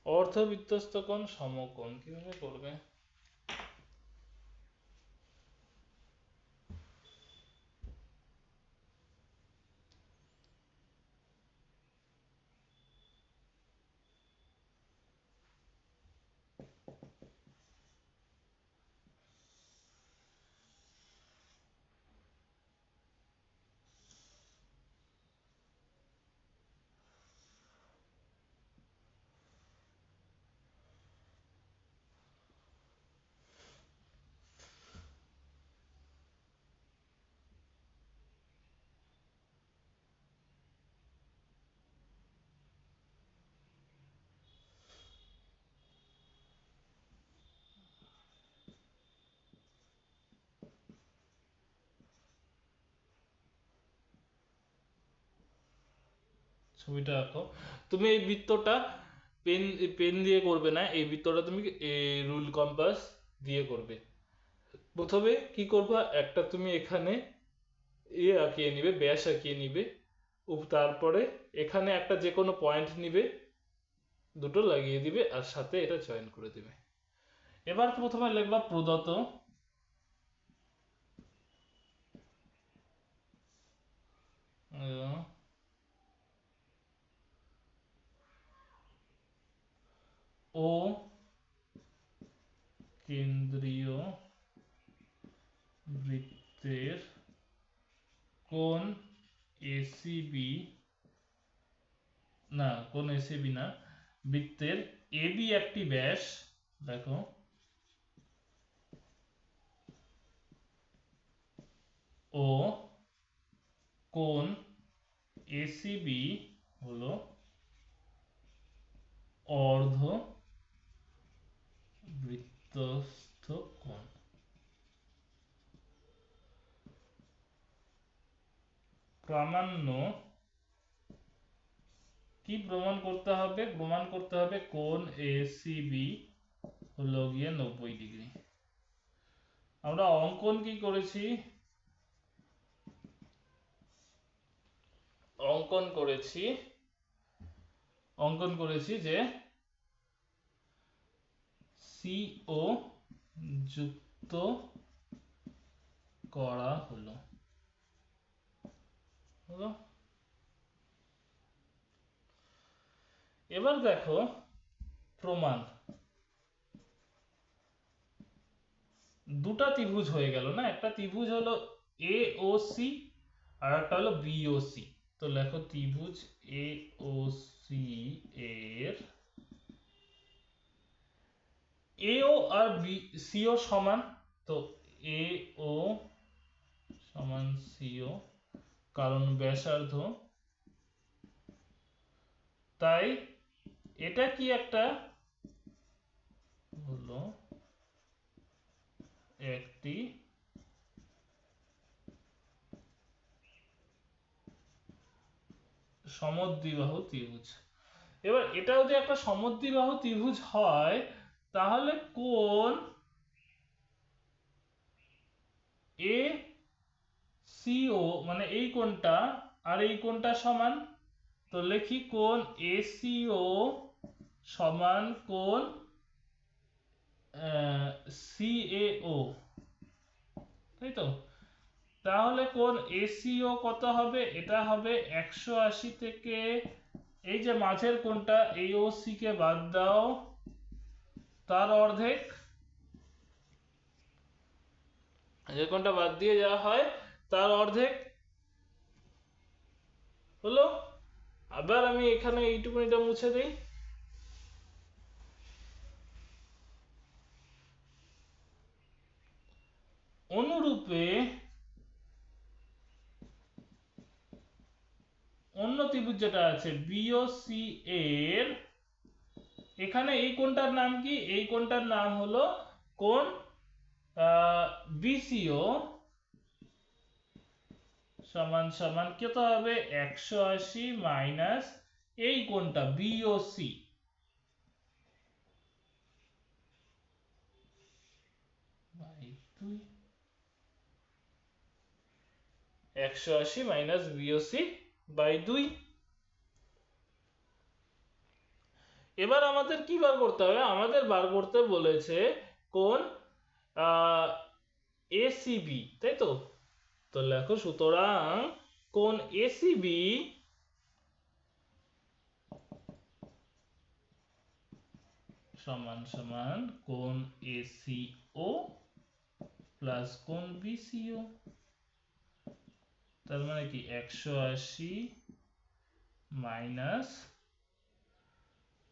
অর্ধবৃত্তস্থ কোণ সমকোণ কিভাবে করবে? ছবিটা আঁকো। তুমি এই বৃত্তটা পেন পেন দিয়ে করবে না, এই বৃত্তটা তুমি রুল কম্পাস দিয়ে করবে। প্রথমে কি করবা, একটা তুমি এখানে আঁকিয়ে নিবে, ব্যাস আঁকিয়ে নিবে, তারপরে এখানে একটা যে কোনো পয়েন্ট নিবে, দুটো লাগিয়ে দিবে আর সাথে এটা জয়েন করে দিবে। এবার প্রথমে লিখবা প্রদত্ত ও কেন্দ্রীয় বৃত্তের কোণ এসিবি, না কোণ এসিবি না, বৃত্তের এবি একটি ব্যাস, দেখো ও কোণ এসিবি হলো অর্ধ বৃত্তস্থ কোণ। প্রামাণ্য কি প্রমাণ করতে হবে? প্রমাণ করতে হবে কোণ এসিবি হলো গিয়ে 90 ডিগ্রি। আমরা অঙ্কন কি করেছি? অঙ্কন করেছি যে সিও যুক্ত করা হলো। এবার দেখো প্রমাণ, দুটা ত্রিভুজ হয়ে গেল না, একটা ত্রিভুজ হলো এ ও সি আর একটা হলো বি ও সি। তো লেখো ত্রিভুজ এ ও সি এর এও আর বি সিও সমান, তো এ ও সমান সিও, কারণ ব্যাসার্ধ, তাই এটা কি একটা হলো একটি সমদ্বিবাহু ত্রিভুজ। এবার এটা যদি একটা সমদ্বিবাহু ত্রিভুজ হয়, তাহলে কোণ এ সিও মানে এই কোণটা আর এই কোণটা সমান, তো লিখি কোণ এসিও সমান কোণ সিএও, তাই তো? তাহলে কোণ এসিও কত হবে? এটা হবে 180 থেকে এই যে মাঝের কোণটা এওসি কে বাদ দাও, তার অর্ধেক, যে কোণটা বাদ দিয়ে যাওয়া হয় তার অর্ধেক হলো। আবার আমি এখানে এইটুকুনিটা মুছে দিই। অনুরূপে অন্য ত্রিভুজ যেটা আছে বিওসি এর, এখানে এই কোণটার নাম কি? এই কোণটার নাম হলো কোণ বিসিও সমান সমান কত হবে? 180 মাইনাস এই কোণটা বিওসি, 180 মাইনাস বিওসি বাই 2। এবার আমাদের কি বার করতে হবে, আমাদের বার করতে বলেছে কোন এসিবি, তাই তো? তো লেখো সুতরাং কোন এসিবি সমান সমান কোন এসিও প্লাস কোন বিসিও। তার মানে কি 180 মাইনাস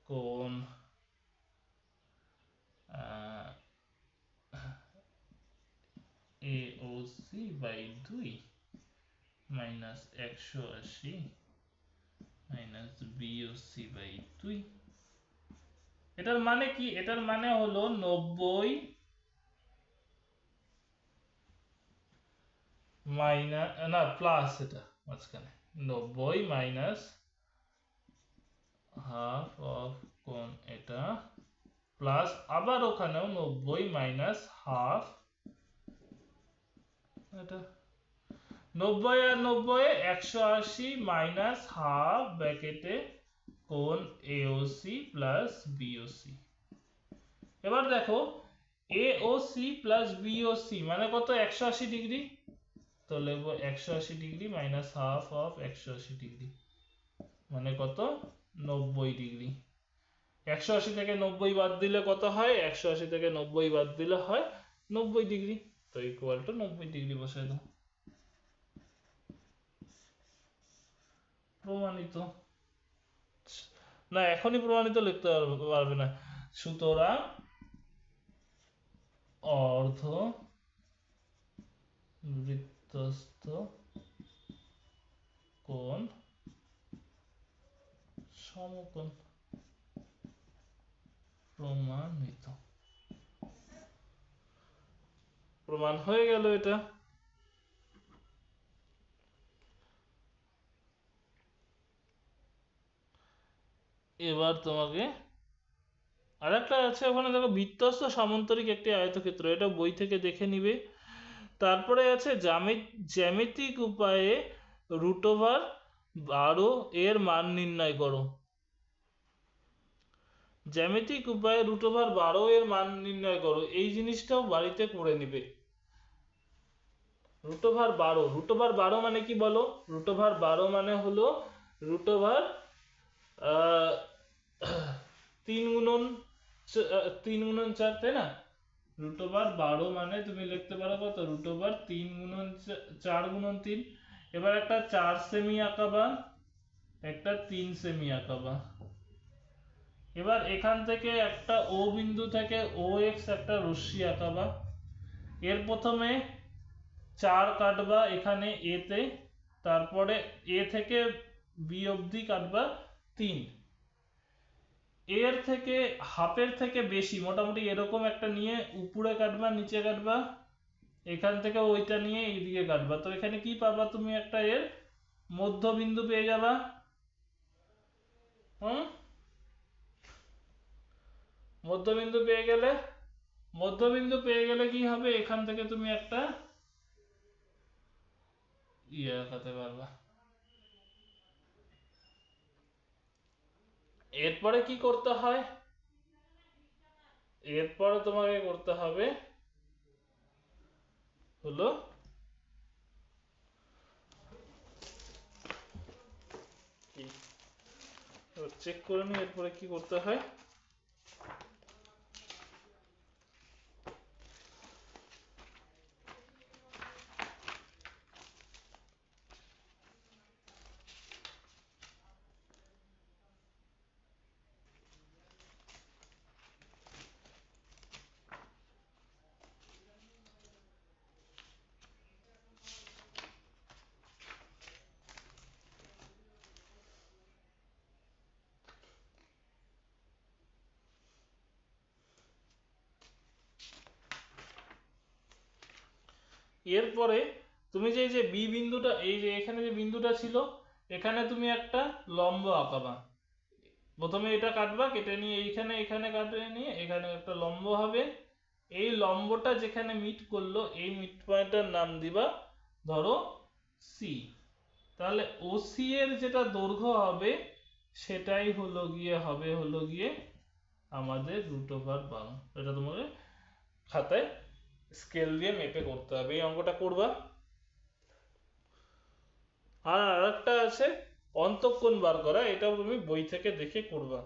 কোন AOC by 2 minus 180 minus BOC by 2। এটার মানে কি, এটার মানে হলো 90 মাইনাস না প্লাস, এটা মাঝখানে 90 মাইনাস হাফ অফ কোন এটা প্লাস আবার ওখানেও 90 মাইনাস হাফ এটা। 90 আর 90 180 মাইনাস হাফ ব্র্যাকেটে কোন এওসি প্লাস বিওসি। এবার দেখো এওসি প্লাস বিওসি মানে কত, 180 ডিগ্রি। তো লিখবো 180 degree minus half of 180 degree মানে কত, 90 ডিগ্রি। 180 থেকে 90 বাদ দিলে কত হয়, 180 থেকে 90 বাদ দিলে হয় 90 ডিগ্রি। তো ইকুয়াল টু 90 ডিগ্রি বসাই দাও। প্রমাণিত। না এখনই প্রমাণিত লিখতে পারবে না। সুতরাং অর্ধ বৃত্তস্থ কোণ সমকোণ। প্রমাণিত। প্রমাণ হয়ে গেল এটা। এবার তোমাকে আরেকটা আছে ওখানে দেখো, বৃত্তস্থ সমান্তরিক একটি আয়তক্ষেত্র, এটা বই থেকে দেখে নিবে। তারপরে আছে জ্যামিতিক উপায়ে √12 এর মান নির্ণয় করো। জ্যামিতিক উপায়ে √12 এর মান নির্ণয় করো, এই জিনিসটাও বাড়িতে করে নিবে। √12 মানে কি বলো, √12 মানে হলো √3 গুণন 4, তাই না? √12 মানে তুমি লিখতে পারো কত, √3 গুণন 4 গুণন 3। এবার একটা 4 সেমি আঁকাবা, একটা 3 সেমি আঁকাবা। এবার এখান থেকে একটা ও বিন্দু থেকে OX একটা রশ্মি আঁকাবা। এর প্রথমে 4 কাটবা এখানে এ তে, তারপরে এ থেকে বি অবধি কাটবা 3। এর থেকে হাফের থেকে বেশি মোটামুটি এরকম একটা নিয়ে উপরে কাটবা নিচে কাটবা, এখান থেকে ওইটা নিয়ে এইদিকে কাটবা। তো এখানে কি পাবা তুমি, একটা এর মধ্যবিন্দু পেয়ে যাবা। মধ্যবিন্দু পেয়ে গেলে কি হবে, এখান থেকে তুমি একটা আঁকাতে পারবা। এরপরে কি করতে হয়, এরপরে তোমাকে করতে হবে হলো কি, চেক করে নি এরপরে কি করতে হয়। এরপরে তুমি যে বি বিন্দুটা, এই যে এখানে যে বিন্দুটা ছিল, এখানে তুমি একটা লম্ব আঁকাবা। প্রথমে এটা কাটবা, কেটে নিয়ে এইখানে এখানে কাটে নিয়ে এখানে একটা লম্ব হবে। এই লম্বটা যেখানে মিট করলো এই মিড পয়েন্টটার নাম দিবা ধরো সি। তাহলে ওসি এর যেটা দৈর্ঘ্য হবে সেটাই হলো গিয়ে আমাদের √12। এটা তোমাকে খাতায় স্কেল দিয়ে মেপে করতে হবে, এই অঙ্কটা করবা। আর আরেকটা আছে অন্তঃকোণ বার করা, এটাও তুমি বই থেকে দেখে করবা,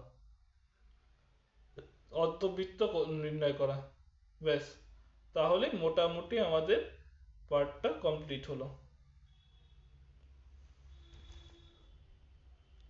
অর্ধবৃত্ত নির্ণয় করা। ব্যাস, তাহলে মোটামুটি আমাদের পার্টটা কমপ্লিট হলো।